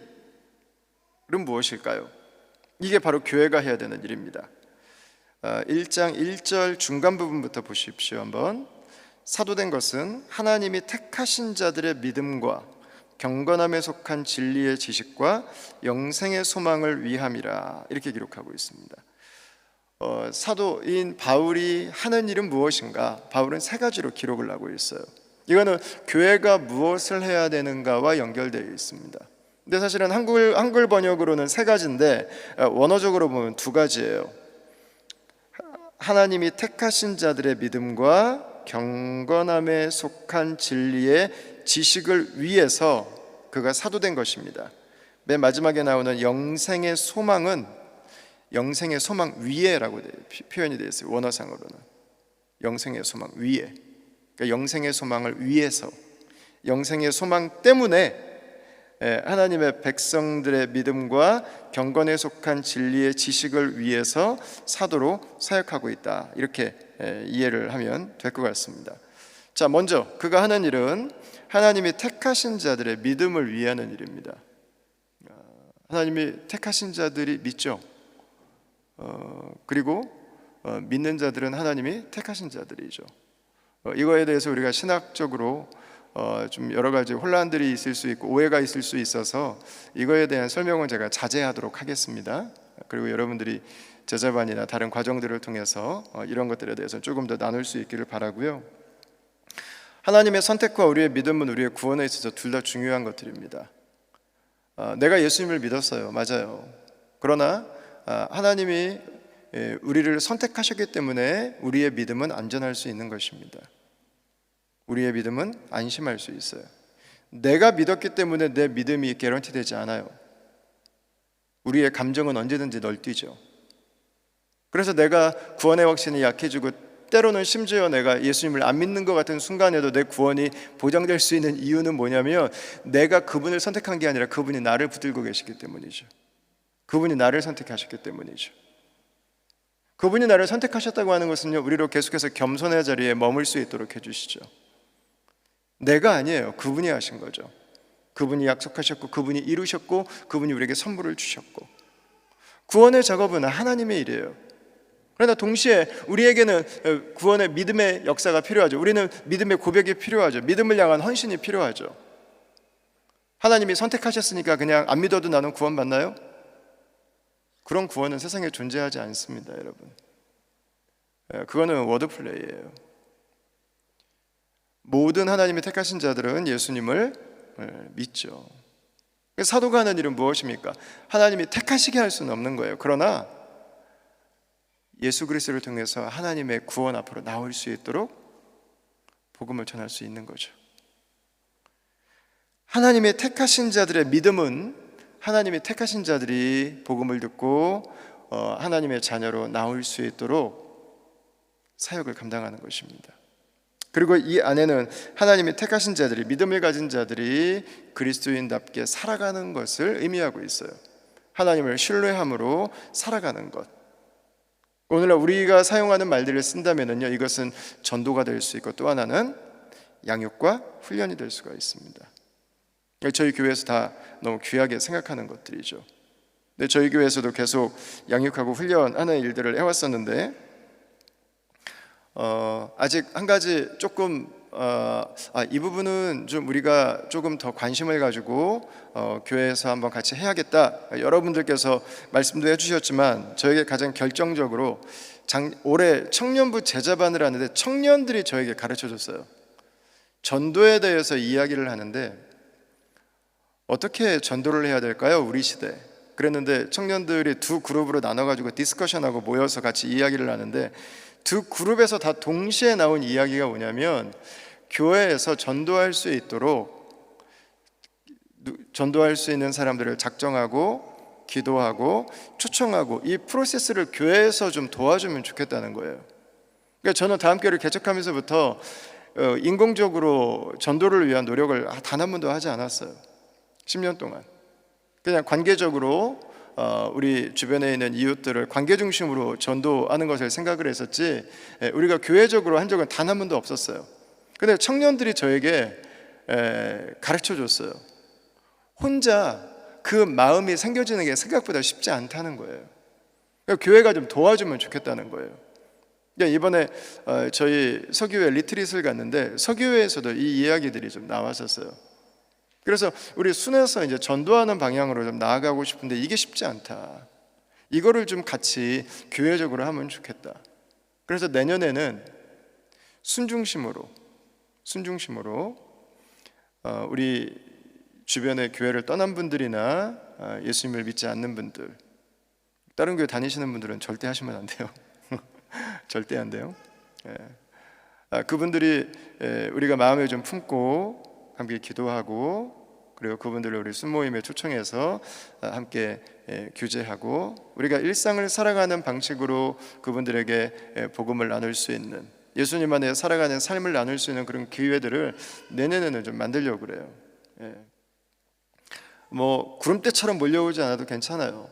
[SPEAKER 5] 무엇일까요? 이게 바로 교회가 해야 되는 일입니다. 1장 1절 중간 부분부터 보십시오. 한번. 사도된 것은 하나님이 택하신 자들의 믿음과 경건함에 속한 진리의 지식과 영생의 소망을 위함이라, 이렇게 기록하고 있습니다. 사도인 바울이 하는 일은 무엇인가? 바울은 세 가지로 기록을 하고 있어요. 이거는 교회가 무엇을 해야 되는가와 연결되어 있습니다. 근데 사실은 한글 번역으로는 세 가지인데 원어적으로 보면 두 가지예요. 하나님이 택하신 자들의 믿음과 경건함에 속한 진리의 지식을 위해서 그가 사도된 것입니다. 맨 마지막에 나오는 영생의 소망은 영생의 소망 위에라고 표현이 되어 있어요. 원어상으로는 영생의 소망 위에, 그러니까 영생의 소망을 위해서, 영생의 소망 때문에 하나님의 백성들의 믿음과 경건에 속한 진리의 지식을 위해서 사도로 사역하고 있다, 이렇게 이해를 하면 될 것 같습니다. 자, 먼저 그가 하는 일은 하나님이 택하신 자들의 믿음을 위하는 일입니다. 하나님이 택하신 자들이 믿죠. 그리고 믿는 자들은 하나님이 택하신 자들이죠. 이거에 대해서 우리가 신학적으로 좀 여러 가지 혼란들이 있을 수 있고 오해가 있을 수 있어서 이거에 대한 설명은 제가 자제하도록 하겠습니다. 그리고 여러분들이 제자반이나 다른 과정들을 통해서 이런 것들에 대해서 조금 더 나눌 수 있기를 바라고요. 하나님의 선택과 우리의 믿음은 우리의 구원에 있어서 둘 다 중요한 것들입니다. 내가 예수님을 믿었어요. 맞아요. 그러나 하나님이 우리를 선택하셨기 때문에 우리의 믿음은 안전할 수 있는 것입니다. 우리의 믿음은 안심할 수 있어요. 내가 믿었기 때문에 내 믿음이 개런티 되지 않아요. 우리의 감정은 언제든지 널뛰죠. 그래서 내가 구원의 확신이 약해지고 때로는 심지어 내가 예수님을 안 믿는 것 같은 순간에도 내 구원이 보장될 수 있는 이유는 뭐냐면 내가 그분을 선택한 게 아니라 그분이 나를 붙들고 계시기 때문이죠. 그분이 나를 선택하셨기 때문이죠. 그분이 나를 선택하셨다고 하는 것은요, 우리로 계속해서 겸손의 자리에 머물 수 있도록 해주시죠. 내가 아니에요. 그분이 하신 거죠. 그분이 약속하셨고 그분이 이루셨고 그분이 우리에게 선물을 주셨고, 구원의 작업은 하나님의 일이에요. 그러나 동시에 우리에게는 구원의 믿음의 역사가 필요하죠. 우리는 믿음의 고백이 필요하죠. 믿음을 향한 헌신이 필요하죠. 하나님이 선택하셨으니까 그냥 안 믿어도 나는 구원 받나요? 그런 구원은 세상에 존재하지 않습니다, 여러분. 그거는 워드플레이예요. 모든 하나님이 택하신 자들은 예수님을 믿죠. 사도가 하는 일은 무엇입니까? 하나님이 택하시게 할 수는 없는 거예요. 그러나 예수 그리스도를 통해서 하나님의 구원 앞으로 나올 수 있도록 복음을 전할 수 있는 거죠. 하나님의 택하신 자들의 믿음은 하나님이 택하신 자들이 복음을 듣고 하나님의 자녀로 나올 수 있도록 사역을 감당하는 것입니다. 그리고 이 안에는 하나님이 택하신 자들이, 믿음을 가진 자들이 그리스도인답게 살아가는 것을 의미하고 있어요. 하나님을 신뢰함으로 살아가는 것. 오늘날 우리가 사용하는 말들을 쓴다면요, 이것은 전도가 될 수 있고 또 하나는 양육과 훈련이 될 수가 있습니다. 저희 교회에서 다 너무 귀하게 생각하는 것들이죠. 근데 저희 교회에서도 계속 양육하고 훈련하는 일들을 해왔었는데 아직 한 가지 조금 이 부분은 좀 우리가 조금 더 관심을 가지고 교회에서 한번 같이 해야겠다, 여러분들께서 말씀도 해주셨지만 저에게 가장 결정적으로 올해 청년부 제자반을 하는데 청년들이 저에게 가르쳐줬어요. 전도에 대해서 이야기를 하는데 어떻게 전도를 해야 될까요? 우리 시대. 그랬는데 청년들이 두 그룹으로 나눠가지고 디스커션하고 모여서 같이 이야기를 하는데 두 그룹에서 다 동시에 나온 이야기가 뭐냐면 교회에서 전도할 수 있도록 전도할 수 있는 사람들을 작정하고 기도하고 초청하고 이 프로세스를 교회에서 좀 도와주면 좋겠다는 거예요. 그러니까 저는 다음 교회를 개척하면서부터 인공적으로 전도를 위한 노력을 단 한 번도 하지 않았어요. 10년 동안 그냥 관계적으로 우리 주변에 있는 이웃들을 관계 중심으로 전도하는 것을 생각을 했었지 우리가 교회적으로 한 적은 단 한 번도 없었어요. 근데 청년들이 저에게 가르쳐 줬어요. 혼자 그 마음이 생겨지는 게 생각보다 쉽지 않다는 거예요. 그러니까 교회가 좀 도와주면 좋겠다는 거예요. 그러니까 이번에 저희 서교회 리트릿을 갔는데 서교회에서도 이 이야기들이 좀 나왔었어요. 그래서 우리 순에서 이제 전도하는 방향으로 좀 나아가고 싶은데 이게 쉽지 않다. 이거를 좀 같이 교회적으로 하면 좋겠다. 그래서 내년에는 순중심으로 우리 주변의 교회를 떠난 분들이나 예수님을 믿지 않는 분들, 다른 교회 다니시는 분들은 절대 하시면 안 돼요. 절대 안 돼요. 그분들이 우리가 마음에 좀 품고 함께 기도하고, 그리고 그분들을 우리 순모임에 초청해서 함께 교제하고, 우리가 일상을 살아가는 방식으로 그분들에게 복음을 나눌 수 있는, 예수님 안에 살아가는 삶을 나눌 수 있는 그런 기회들을 내년에는 좀 만들려고 그래요. 뭐 구름대처럼 몰려오지 않아도 괜찮아요.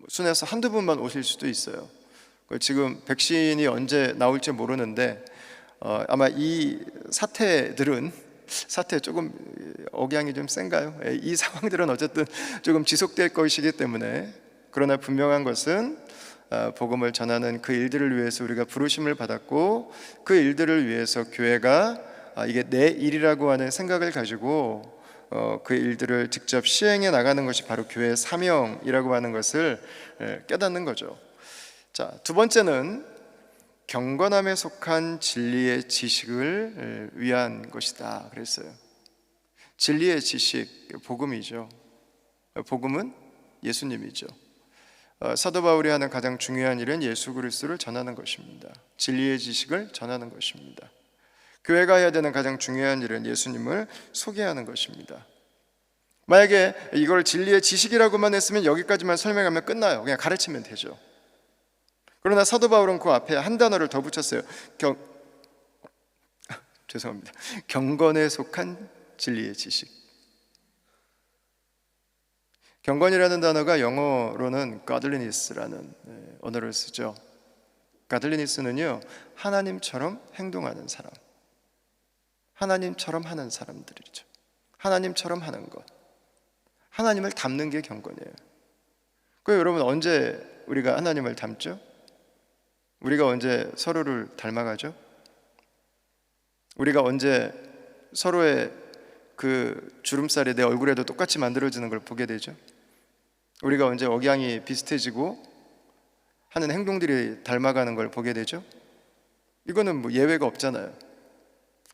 [SPEAKER 5] 순회에서 한두 분만 오실 수도 있어요. 지금 백신이 언제 나올지 모르는데 아마 이 사태 조금 억양이 좀 센가요? 이 상황들은 어쨌든 조금 지속될 것이기 때문에, 그러나 분명한 것은 복음을 전하는 그 일들을 위해서 우리가 부르심을 받았고, 그 일들을 위해서 교회가 이게 내 일이라고 하는 생각을 가지고 그 일들을 직접 시행해 나가는 것이 바로 교회의 사명이라고 하는 것을 깨닫는 거죠. 자, 두 번째는 경건함에 속한 진리의 지식을 위한 것이다 그랬어요. 진리의 지식, 복음이죠. 복음은 예수님이죠. 사도 바울이 하는 가장 중요한 일은 예수 그리스도를 전하는 것입니다. 진리의 지식을 전하는 것입니다. 교회가 해야 되는 가장 중요한 일은 예수님을 소개하는 것입니다. 만약에 이걸 진리의 지식이라고만 했으면 여기까지만 설명하면 끝나요. 그냥 가르치면 되죠. 그러나 사도 바울은 그 앞에 한 단어를 더 붙였어요. 죄송합니다. 경건에 속한 진리의 지식. 경건이라는 단어가 영어로는 godliness라는 언어를 쓰죠. godliness는요, 하나님처럼 행동하는 사람, 하나님처럼 하는 사람들이죠. 하나님처럼 하는 것, 하나님을 닮는 게 경건이에요. 그럼 여러분, 언제 우리가 하나님을 닮죠? 우리가 언제 서로를 닮아가죠? 우리가 언제 서로의 그 주름살이 내 얼굴에도 똑같이 만들어지는 걸 보게 되죠? 우리가 언제 억양이 비슷해지고 하는 행동들이 닮아가는 걸 보게 되죠? 이거는 뭐 예외가 없잖아요.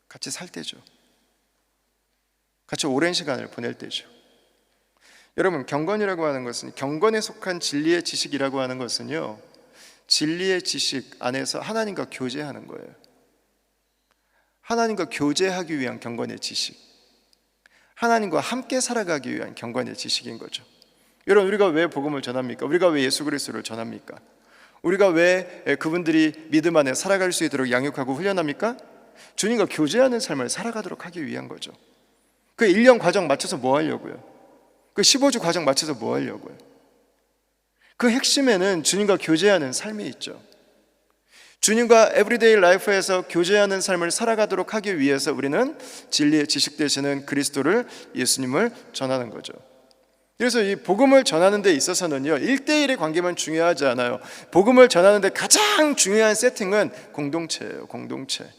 [SPEAKER 5] 같이 살 때죠. 같이 오랜 시간을 보낼 때죠. 여러분, 경건이라고 하는 것은, 경건에 속한 진리의 지식이라고 하는 것은요, 진리의 지식 안에서 하나님과 교제하는 거예요. 하나님과 교제하기 위한 경건의 지식, 하나님과 함께 살아가기 위한 경건의 지식인 거죠. 여러분, 우리가 왜 복음을 전합니까? 우리가 왜 예수 그리스도를 전합니까? 우리가 왜 그분들이 믿음 안에 살아갈 수 있도록 양육하고 훈련합니까? 주님과 교제하는 삶을 살아가도록 하기 위한 거죠. 그 1년 과정 맞춰서 뭐 하려고요? 그 15주 과정 맞춰서 뭐 하려고요? 그 핵심에는 주님과 교제하는 삶이 있죠. 주님과 에브리데이 라이프에서 교제하는 삶을 살아가도록 하기 위해서 우리는 진리의 지식 되시는 그리스도를, 예수님을 전하는 거죠. 그래서 이 복음을 전하는 데 있어서는요, 1대1의 관계만 중요하지 않아요. 복음을 전하는 데 가장 중요한 세팅은 공동체예요. 공동체.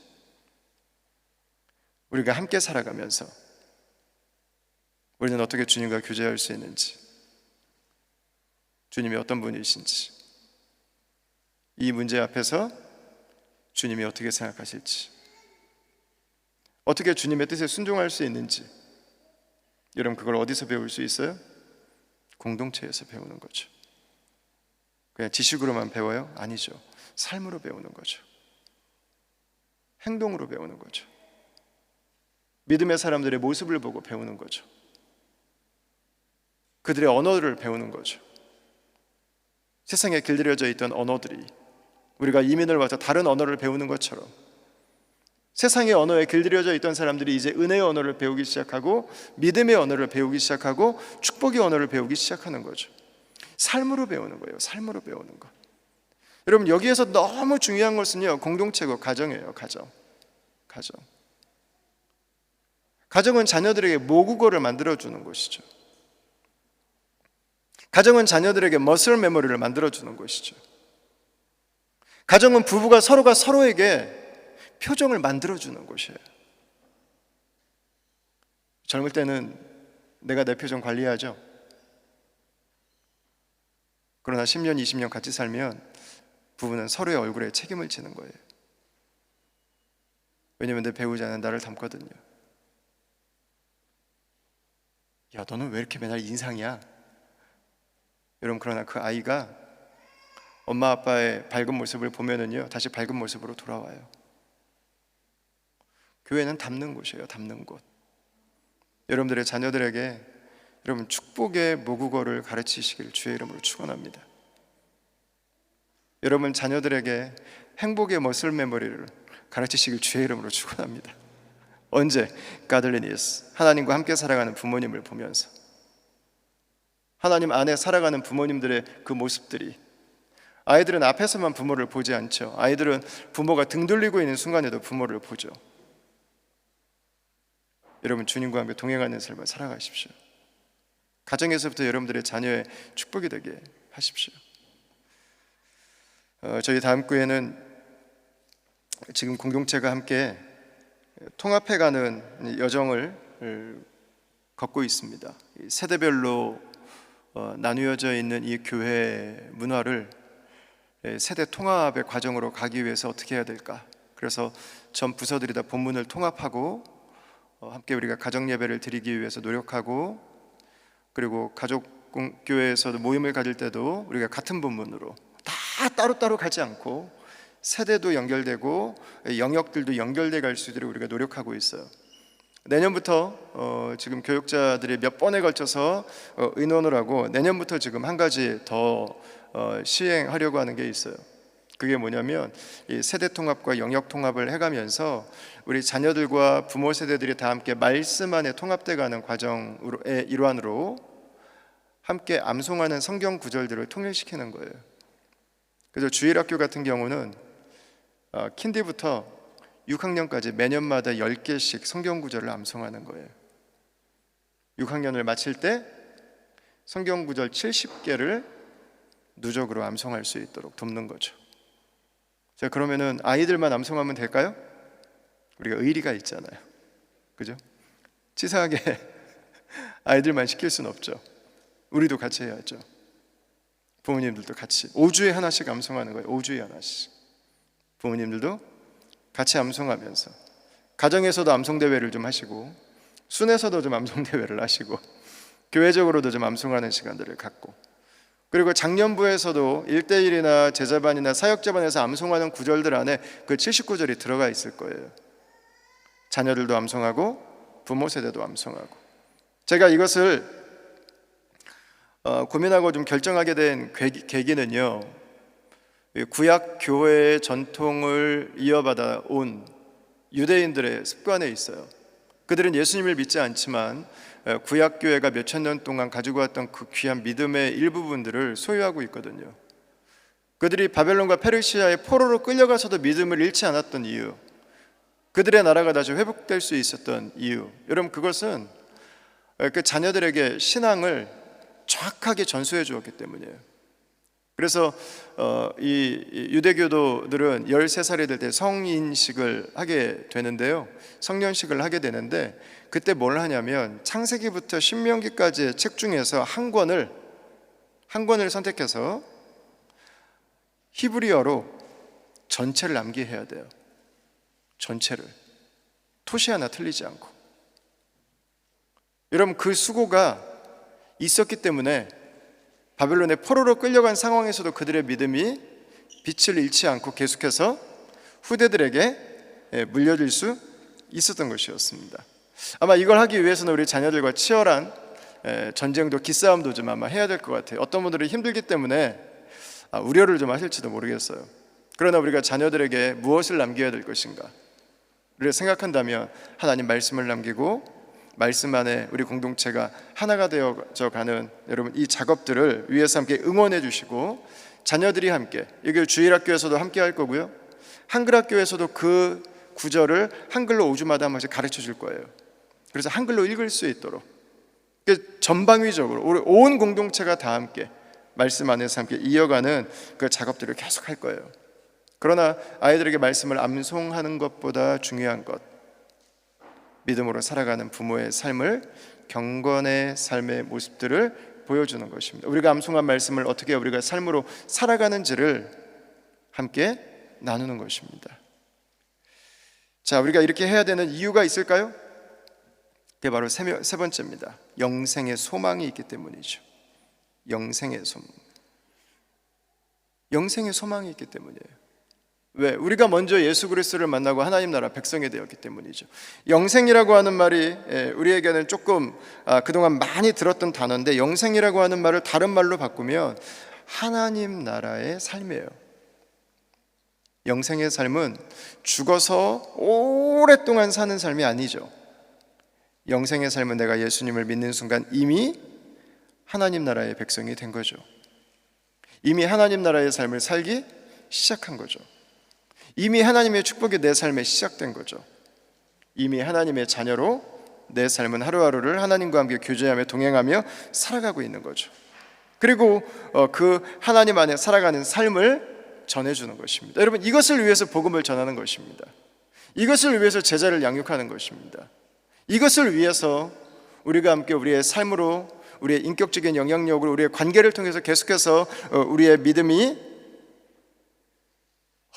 [SPEAKER 5] 우리가 함께 살아가면서 우리는 어떻게 주님과 교제할 수 있는지, 주님이 어떤 분이신지, 이 문제 앞에서 주님이 어떻게 생각하실지, 어떻게 주님의 뜻에 순종할 수 있는지, 여러분, 그걸 어디서 배울 수 있어요? 공동체에서 배우는 거죠. 그냥 지식으로만 배워요? 아니죠. 삶으로 배우는 거죠. 행동으로 배우는 거죠. 믿음의 사람들의 모습을 보고 배우는 거죠. 그들의 언어를 배우는 거죠. 세상에 길들여져 있던 언어들이 우리가 이민을 와서 다른 언어를 배우는 것처럼 세상의 언어에 길들여져 있던 사람들이 이제 은혜의 언어를 배우기 시작하고, 믿음의 언어를 배우기 시작하고, 축복의 언어를 배우기 시작하는 거죠. 삶으로 배우는 거예요. 삶으로 배우는 것. 여러분, 여기에서 너무 중요한 것은요, 공동체고 가정이에요. 가정은 자녀들에게 모국어를 만들어주는 것이죠. 가정은 자녀들에게 머슬 메모리를 만들어주는 것이죠. 가정은 부부가 서로가 서로에게 표정을 만들어주는 곳이에요. 젊을 때는 내가 내 표정 관리하죠. 그러나 10년, 20년 같이 살면 부부는 서로의 얼굴에 책임을 지는 거예요. 왜냐면 내 배우자는 나를 닮거든요. 야, 너는 왜 이렇게 맨날 인상이야? 여러분, 그러나 그 아이가 엄마 아빠의 밝은 모습을 보면은요, 다시 밝은 모습으로 돌아와요. 교회는 닮는 곳이에요. 닮는 곳. 여러분들의 자녀들에게 여러분 축복의 모국어를 가르치시길 주의 이름으로 축원합니다. 여러분 자녀들에게 행복의 머슬 메모리를 가르치시길 주의 이름으로 축원합니다. 언제? 가들리니스, 하나님과 함께 살아가는 부모님을 보면서, 하나님 안에 살아가는 부모님들의 그 모습들이, 아이들은 앞에서만 부모를 보지 않죠. 아이들은 부모가 등 돌리고 있는 순간에도 부모를 보죠. 여러분 주님과 함께 동행하는 삶을 살아가십시오. 가정에서부터 여러분들의 자녀의 축복이 되게 하십시오. 저희 다음 주에는 지금 공동체가 함께 통합해가는 여정을 걷고 있습니다. 세대별로 나누어져 있는 이 교회 문화를 세대 통합의 과정으로 가기 위해서 어떻게 해야 될까? 그래서 전 부서들이 다 본문을 통합하고 함께 우리가 가정 예배를 드리기 위해서 노력하고, 그리고 가족 교회에서도 모임을 가질 때도 우리가 같은 본문으로 다 따로따로 가지 않고 세대도 연결되고 영역들도 연결돼 갈 수 있도록 우리가 노력하고 있어요. 내년부터 지금 교육자들이 몇 번에 걸쳐서 의논을 하고, 내년부터 지금 한 가지 더 시행하려고 하는 게 있어요. 그게 뭐냐면 이 세대 통합과 영역 통합을 해가면서 우리 자녀들과 부모 세대들이 다 함께 말씀 안에 통합돼가는 과정의 일환으로 함께 암송하는 성경 구절들을 통일시키는 거예요. 그래서 주일학교 같은 경우는 킨디부터 6학년까지 매년마다 10개씩 성경 구절을 암송하는 거예요. 6학년을 마칠 때 성경 구절 70개를 누적으로 암송할 수 있도록 돕는 거죠. 자, 그러면은 아이들만 암송하면 될까요? 우리가 의리가 있잖아요. 그죠? 치사하게 아이들만 시킬 수는 없죠. 우리도 같이 해야죠. 부모님들도 같이 5주에 하나씩 암송하는 거예요. 5주에 하나씩. 부모님들도 같이 암송하면서 가정에서도 암송대회를 좀 하시고, 순에서도 좀 암송대회를 하시고, 교회적으로도 좀 암송하는 시간들을 갖고, 그리고 작년부에서도 1대1이나 제자반이나 사역자반에서 암송하는 구절들 안에 그 70구절이 들어가 있을 거예요. 자녀들도 암송하고 부모 세대도 암송하고. 제가 이것을 고민하고 좀 결정하게 된 계기는요, 구약 교회의 전통을 이어받아 온 유대인들의 습관에 있어요. 그들은 예수님을 믿지 않지만 구약 교회가 몇천 년 동안 가지고 왔던 그 귀한 믿음의 일부분들을 소유하고 있거든요. 그들이 바벨론과 페르시아의 포로로 끌려가서도 믿음을 잃지 않았던 이유, 그들의 나라가 다시 회복될 수 있었던 이유, 여러분 그것은 그 자녀들에게 신앙을 정확하게 전수해 주었기 때문이에요. 그래서 이 유대교도들은 13살이 될 때 성인식을 하게 되는데요, 성년식을 하게 되는데, 그때 뭘 하냐면 창세기부터 신명기까지의 책 중에서 한 권을 선택해서 히브리어로 전체를 암기해야 돼요. 전체를, 토시 하나 틀리지 않고. 여러분 그 수고가 있었기 때문에 바벨론의 포로로 끌려간 상황에서도 그들의 믿음이 빛을 잃지 않고 계속해서 후대들에게 물려질 수 있었던 것이었습니다. 아마 이걸 하기 위해서는 우리 자녀들과 치열한 전쟁도 기싸움도 좀 아마 해야 될 것 같아요. 어떤 분들은 힘들기 때문에 우려를 좀 하실지도 모르겠어요. 그러나 우리가 자녀들에게 무엇을 남겨야 될 것인가 우리가 생각한다면 하나님 말씀을 남기고, 말씀 안에 우리 공동체가 하나가 되어져 가는 여러분 이 작업들을 위해서 함께 응원해 주시고, 자녀들이 함께, 이게 주일학교에서도 함께 할 거고요, 한글학교에서도 그 구절을 한글로 5주마다 한 번씩 가르쳐 줄 거예요. 그래서 한글로 읽을 수 있도록, 전방위적으로 우리 온 공동체가 다 함께 말씀 안에서 함께 이어가는 그 작업들을 계속 할 거예요. 그러나 아이들에게 말씀을 암송하는 것보다 중요한 것, 믿음으로 살아가는 부모의 삶을, 경건의 삶의 모습들을 보여주는 것입니다. 우리가 암송한 말씀을 어떻게 우리가 삶으로 살아가는지를 함께 나누는 것입니다. 자, 우리가 이렇게 해야 되는 이유가 있을까요? 그게 바로 세 번째입니다. 영생의 소망이 있기 때문이죠. 영생의 소망. 영생의 소망이 있기 때문이에요. 왜? 우리가 먼저 예수 그리스도를 만나고 하나님 나라 백성이 되었기 때문이죠. 영생이라고 하는 말이 우리에게는 조금 그동안 많이 들었던 단어인데, 영생이라고 하는 말을 다른 말로 바꾸면 하나님 나라의 삶이에요. 영생의 삶은 죽어서 오랫동안 사는 삶이 아니죠. 영생의 삶은 내가 예수님을 믿는 순간 이미 하나님 나라의 백성이 된 거죠. 이미 하나님 나라의 삶을 살기 시작한 거죠. 이미 하나님의 축복이 내 삶에 시작된 거죠. 이미 하나님의 자녀로 내 삶은 하루하루를 하나님과 함께 교제하며 동행하며 살아가고 있는 거죠. 그리고 그 하나님 안에 살아가는 삶을 전해주는 것입니다. 여러분, 이것을 위해서 복음을 전하는 것입니다. 이것을 위해서 제자를 양육하는 것입니다. 이것을 위해서 우리가 함께 우리의 삶으로, 우리의 인격적인 영향력으로, 우리의 관계를 통해서 계속해서 우리의 믿음이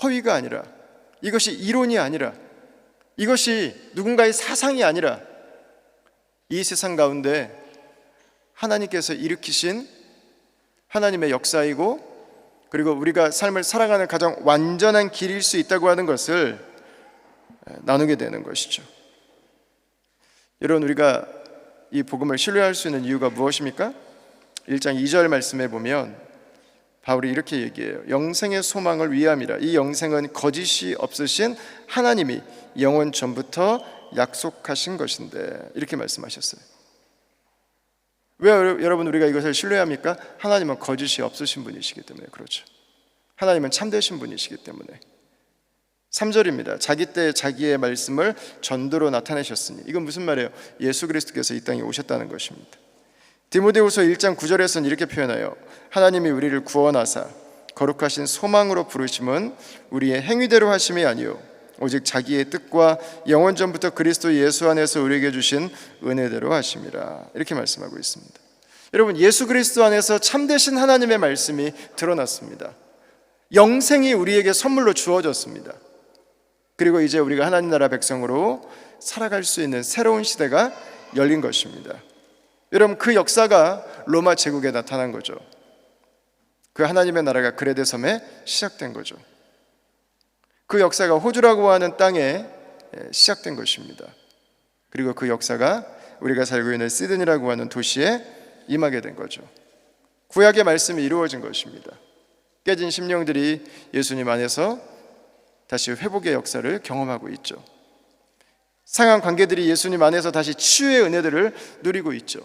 [SPEAKER 5] 허위가 아니라, 이것이 이론이 아니라, 이것이 누군가의 사상이 아니라, 이 세상 가운데 하나님께서 일으키신 하나님의 역사이고, 그리고 우리가 삶을 살아가는 가장 완전한 길일 수 있다고 하는 것을 나누게 되는 것이죠. 여러분, 우리가 이 복음을 신뢰할 수 있는 이유가 무엇입니까? 1장 2절 말씀에 보면 바울이 이렇게 얘기해요. 영생의 소망을 위함이라. 이 영생은 거짓이 없으신 하나님이 영원 전부터 약속하신 것인데, 이렇게 말씀하셨어요. 왜 여러분 우리가 이것을 신뢰합니까? 하나님은 거짓이 없으신 분이시기 때문에 그렇죠. 하나님은 참되신 분이시기 때문에. 3절입니다. 자기 때 자기의 말씀을 전도로 나타내셨으니. 이건 무슨 말이에요? 예수 그리스도께서 이 땅에 오셨다는 것입니다. 디모데후서 1장 9절에서는 이렇게 표현해요. 하나님이 우리를 구원하사 거룩하신 소망으로 부르심은 우리의 행위대로 하심이 아니요 오직 자기의 뜻과 영원 전부터 그리스도 예수 안에서 우리에게 주신 은혜대로 하심이라. 이렇게 말씀하고 있습니다. 여러분, 예수 그리스도 안에서 참되신 하나님의 말씀이 드러났습니다. 영생이 우리에게 선물로 주어졌습니다. 그리고 이제 우리가 하나님 나라 백성으로 살아갈 수 있는 새로운 시대가 열린 것입니다. 여러분, 그 역사가 로마 제국에 나타난 거죠. 그 하나님의 나라가 그레데 섬에 시작된 거죠. 그 역사가 호주라고 하는 땅에 시작된 것입니다. 그리고 그 역사가 우리가 살고 있는 시드니라고 하는 도시에 임하게 된 거죠. 구약의 말씀이 이루어진 것입니다. 깨진 심령들이 예수님 안에서 다시 회복의 역사를 경험하고 있죠. 상한 관계들이 예수님 안에서 다시 치유의 은혜들을 누리고 있죠.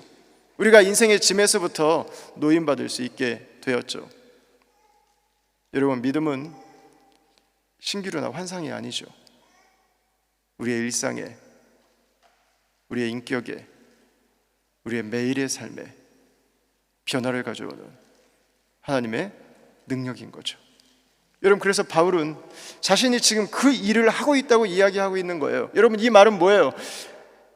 [SPEAKER 5] 우리가 인생의 짐에서부터 노임받을 수 있게 되었죠. 여러분, 믿음은 신기루나 환상이 아니죠. 우리의 일상에, 우리의 인격에, 우리의 매일의 삶에 변화를 가져오는 하나님의 능력인 거죠. 여러분, 그래서 바울은 자신이 지금 그 일을 하고 있다고 이야기하고 있는 거예요. 여러분, 이 말은 뭐예요?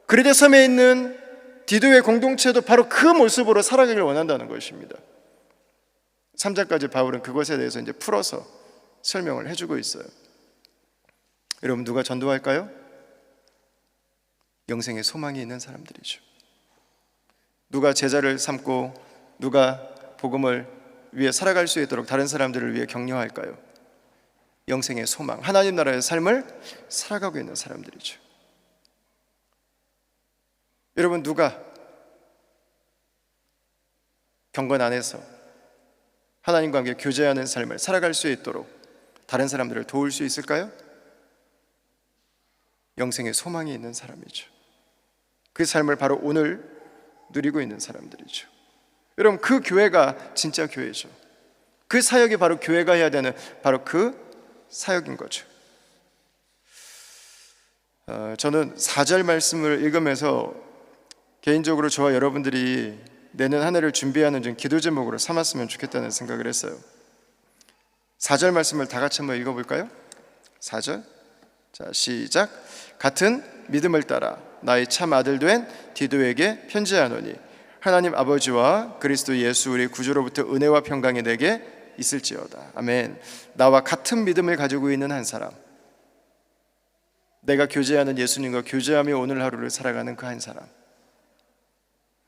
[SPEAKER 5] 그레데 섬에 있는 디도의 공동체도 바로 그 모습으로 살아가기를 원한다는 것입니다. 3장까지 바울은 그것에 대해서 이제 풀어서 설명을 해주고 있어요. 여러분, 누가 전도할까요? 영생의 소망이 있는 사람들이죠. 누가 제자를 삼고 누가 복음을 위해 살아갈 수 있도록 다른 사람들을 위해 격려할까요? 영생의 소망, 하나님 나라의 삶을 살아가고 있는 사람들이죠. 여러분, 누가 경건 안에서 하나님과 함께 교제하는 삶을 살아갈 수 있도록 다른 사람들을 도울 수 있을까요? 영생의 소망이 있는 사람이죠. 그 삶을 바로 오늘 누리고 있는 사람들이죠. 여러분, 그 교회가 진짜 교회죠. 그 사역이 바로 교회가 해야 되는 바로 그 사역인 거죠. 저는 4절 말씀을 읽으면서 개인적으로 저와 여러분들이 내년 한 해를 준비하는 좀 기도 제목으로 삼았으면 좋겠다는 생각을 했어요. 4절 말씀을 다 같이 한번 읽어볼까요? 4절, 자 시작. 같은 믿음을 따라 나의 참 아들 된 디도에게 편지하노니 하나님 아버지와 그리스도 예수 우리 구주로부터 은혜와 평강이 내게 있을지어다. 아멘. 나와 같은 믿음을 가지고 있는 한 사람, 내가 교제하는 예수님과 교제하며 오늘 하루를 살아가는 그 한 사람,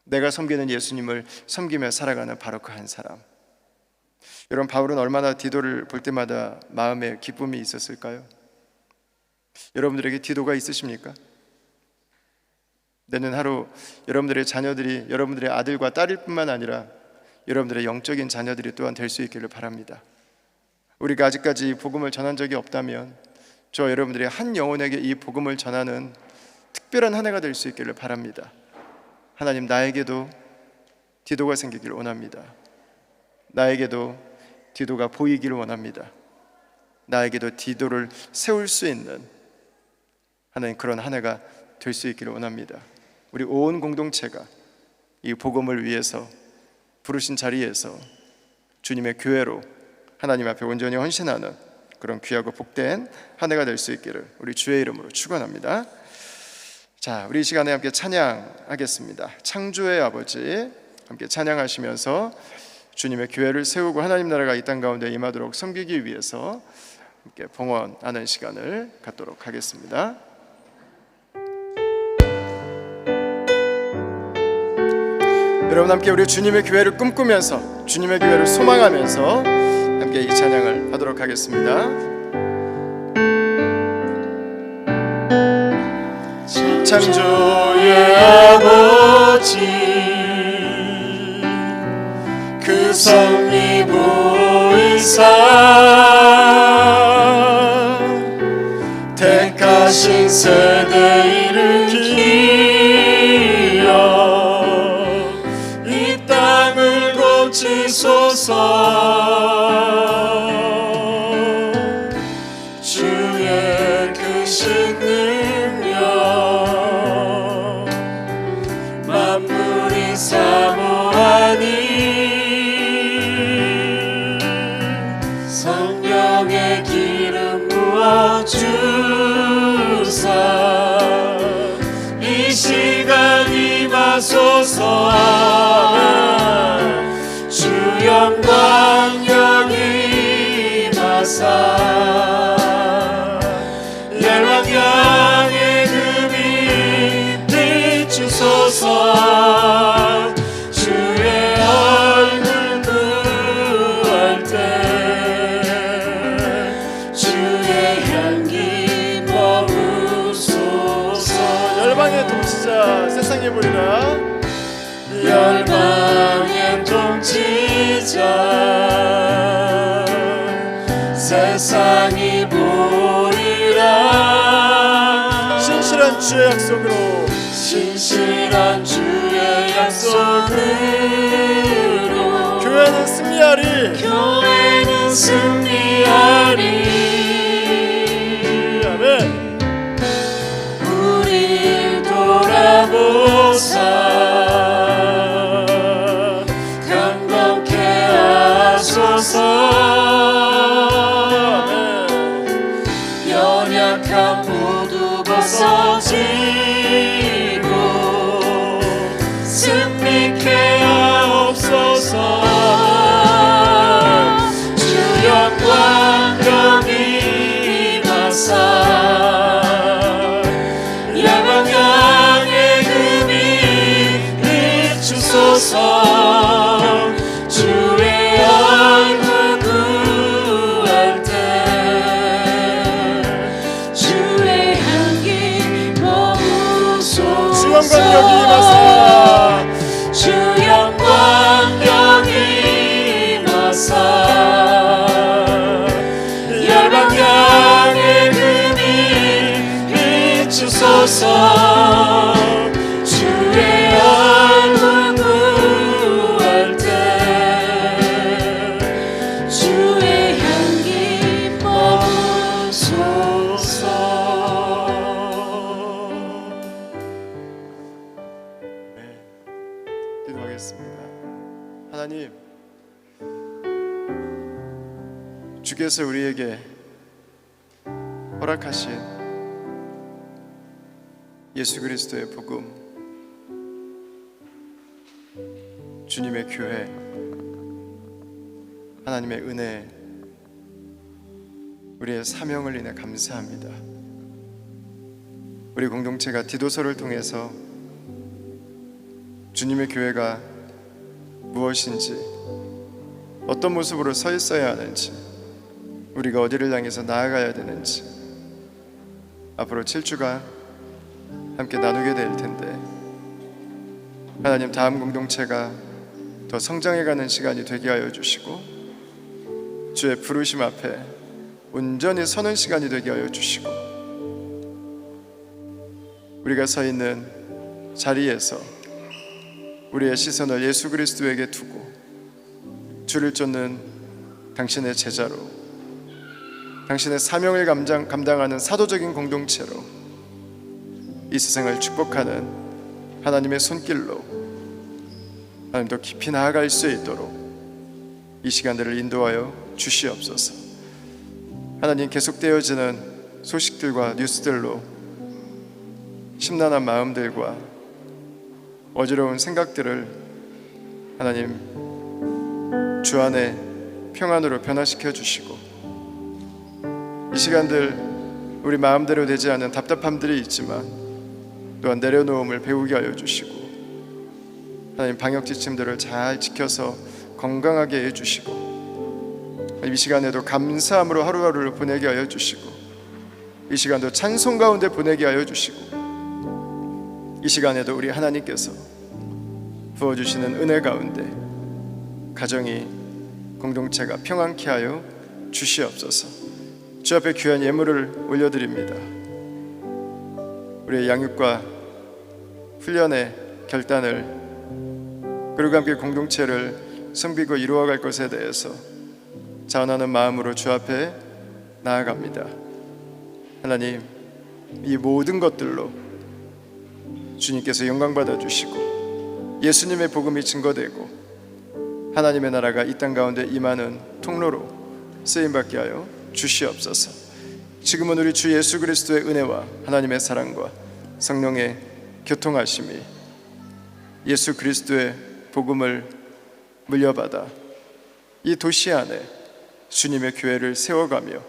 [SPEAKER 5] 내가 섬기는 예수님을 섬기며 살아가는 바로 그 한 사람. 여러분, 바울은 얼마나 디도를 볼 때마다 마음에 기쁨이 있었을까요? 여러분들에게 디도가 있으십니까? 내년 하루 여러분들의 자녀들이 여러분들의 아들과 딸일 뿐만 아니라 여러분들의 영적인 자녀들이 또한 될 수 있기를 바랍니다. 우리가 아직까지 복음을 전한 적이 없다면 저와 여러분들이 한 영혼에게 이 복음을 전하는 특별한 한 해가 될 수 있기를 바랍니다. 하나님, 나에게도 디도가 생기기를 원합니다. 나에게도 디도가 보이기를 원합니다. 나에게도 디도를 세울 수 있는 하나님 그런 한 해가 될 수 있기를 원합니다. 우리 온 공동체가 이 복음을 위해서 부르신 자리에서 주님의 교회로 하나님 앞에 온전히 헌신하는 그런 귀하고 복된 한 해가 될 수 있기를 우리 주의 이름으로 축원합니다. 자, 우리 이 시간에 함께 찬양하겠습니다. 창조의 아버지 함께 찬양하시면서 주님의 교회를 세우고 하나님 나라가 이 땅 가운데 임하도록 섬기기 위해서 함께 봉헌하는 시간을 갖도록 하겠습니다. 여러분, 함께 우리 주님의 교회를 꿈꾸면서 주님의 교회를 소망하면서 함께 이 찬양을 하도록 하겠습니다. 창조의 아버지 그 성리 보이사 택하신 세대 일으키어 이 땅을 고치소서. 주의 크신 만물이 사모하니 성령의 기름 부어주사 이 시간 임하소서. 주 영광 여기 임하사 열방향의 금이 비추소서. 주의 얼굴 구할 때 주의 향기 머무소서. 열방의 통치자 세상에 보리라. 열방의 통치자 세상이 보리라. 신실한 주의 약속으로 신실한 주의 약속으로 교회는 승리하리. 교회는 승리하리. 아멘. 우릴 돌아보사 강건케 하소서. 연약한 모두 벗어지고 승리케 하옵소서. 주 영광 여기 임하사 열방향의 금이 비추소서. 주의 얼굴 구할 때 주의 향기 머무소서. 주 영광 여기 임하사 주 영광 여기 임하사 열방향의 금이 비추소서. 주의 얼굴 구할 때 주의 향기 머무소서. 기도하겠습니다. 하나님, 주께서 우리에게 허락하신 예수 그리스도의 복음, 주님의 교회, 하나님의 은혜, 우리의 사명을 인해 감사합니다. 우리 공동체가 디도서를 통해서 주님의 교회가 무엇인지, 어떤 모습으로 서 있어야 하는지, 우리가 어디를 향해서 나아가야 되는지 앞으로 7주간 함께 나누게 될 텐데, 하나님, 다음 공동체가 더 성장해가는 시간이 되게 하여 주시고, 주의 부르심 앞에 온전히 서는 시간이 되게 하여 주시고, 우리가 서 있는 자리에서 우리의 시선을 예수 그리스도에게 두고 주를 쫓는 당신의 제자로, 당신의 사명을 감당하는 사도적인 공동체로 이 세상을 축복하는 하나님의 손길로 하나님 더 깊이 나아갈 수 있도록 이 시간들을 인도하여 주시옵소서. 하나님, 계속되어지는 소식들과 뉴스들로 심란한 마음들과 어지러운 생각들을 하나님 주 안에 평안으로 변화시켜 주시고, 이 시간들 우리 마음대로 되지 않는 답답함들이 있지만 또한 내려놓음을 배우게 하여 주시고, 하나님 방역 지침들을 잘 지켜서 건강하게 해주시고, 이 시간에도 감사함으로 하루하루를 보내게 하여 주시고, 이 시간도 찬송 가운데 보내게 하여 주시고, 이 시간에도 우리 하나님께서 부어주시는 은혜 가운데 가정이, 공동체가 평안케 하여 주시옵소서. 주 앞에 귀한 예물을 올려드립니다. 우리의 양육과 훈련의 결단을, 그리고 함께 공동체를 섬기고 이루어갈 것에 대해서 자원하는 마음으로 주 앞에 나아갑니다. 하나님, 이 모든 것들로 주님께서 영광 받아 주시고, 예수님의 복음이 증거되고 하나님의 나라가 이 땅 가운데 임하는 통로로 쓰임받게 하여 주시옵소서. 지금은 우리 주 예수 그리스도의 은혜와 하나님의 사랑과 성령의 교통하심이, 예수 그리스도의 복음을 물려받아 이 도시 안에 주님의 교회를 세워가며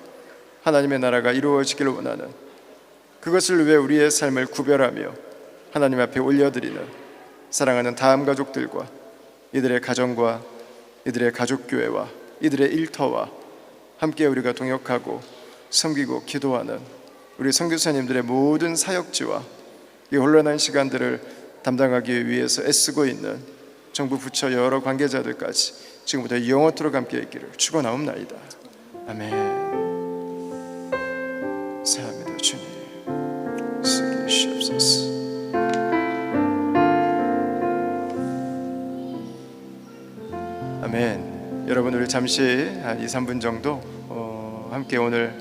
[SPEAKER 5] 하나님의 나라가 이루어지기를 원하는, 그것을 위해 우리의 삶을 구별하며 하나님 앞에 올려드리는 사랑하는 다음 가족들과 이들의 가정과 이들의 가족교회와 이들의 일터와 함께 우리가 동역하고 섬기고 기도하는 우리 선교사님들의 모든 사역지와 이 혼란한 시간들을 담당하기 위해서 애쓰고 있는 정부 부처 여러 관계자들까지 지금부터 영원토록 함께 있기를 축원하옵나이다. 아멘. 사합니다. 주님, 쓰게 주시옵소서. 아멘. 여러분, 우리 잠시 한 2-3분 정도 함께 오늘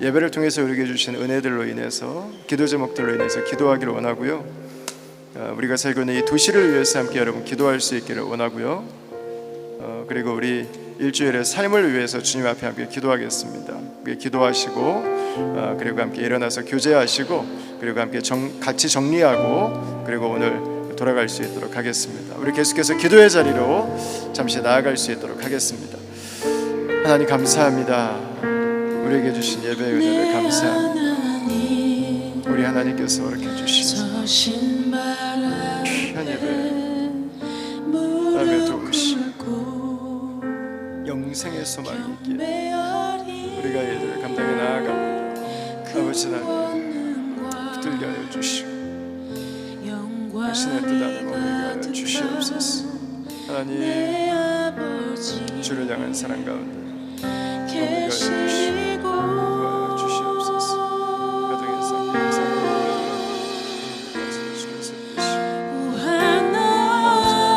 [SPEAKER 5] 예배를 통해서 우리에게 주신 은혜들로 인해서, 기도 제목들로 인해서 기도하기를 원하고요. 우리가 살고 있는 이 도시를 위해서 함께 여러분 기도할 수 있기를 원하고요. 그리고 우리 일주일의 삶을 위해서 주님 앞에 함께 기도하겠습니다. 기도하시고, 그리고 함께 일어나서 교제하시고, 그리고 함께 같이 정리하고, 그리고 오늘 돌아갈 수 있도록 하겠습니다. 우리 계속해서 기도의 자리로 잠시 나아갈 수 있도록 하겠습니다. 하나님 감사합니다. 우리에게 주신 예배의 은혜를 감사합니다. 우리 하나님께서 이렇게 주신 귀한 예배, 하나님의 도우심, 영생의 소망이 있기에 우리가 이들을 감당해 나아갑니다. 아버지 하나님, 붙들게 하여 주시고 당신의 뜻 안에 머물게 하여 주시옵소서. 하나님, 주를 향한 사랑 가운데 머물게 하여 주시고 도와여 주시옵소서. 가정에서 주께서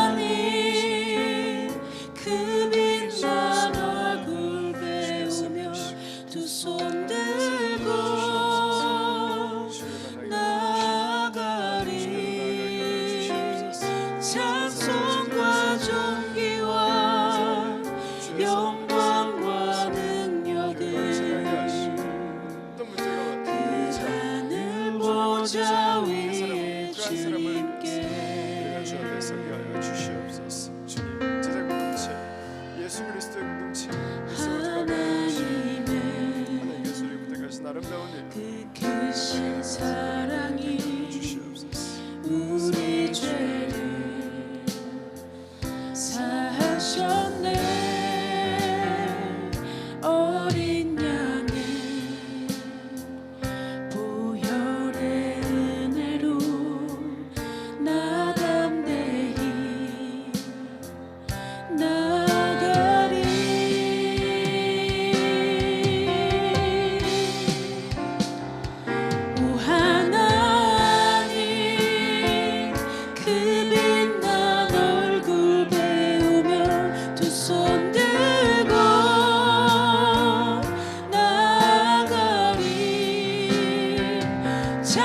[SPEAKER 3] 하나님, 그 빛난 얼굴 배우며 두 손 들고 나가리. 찬송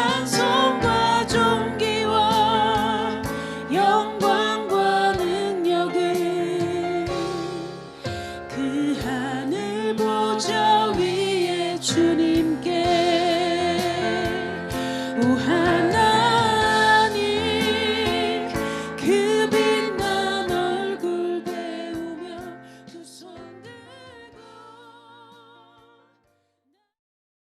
[SPEAKER 2] 찬송과 존귀와 영광과 능력을 그 하늘 보좌 위에 주님께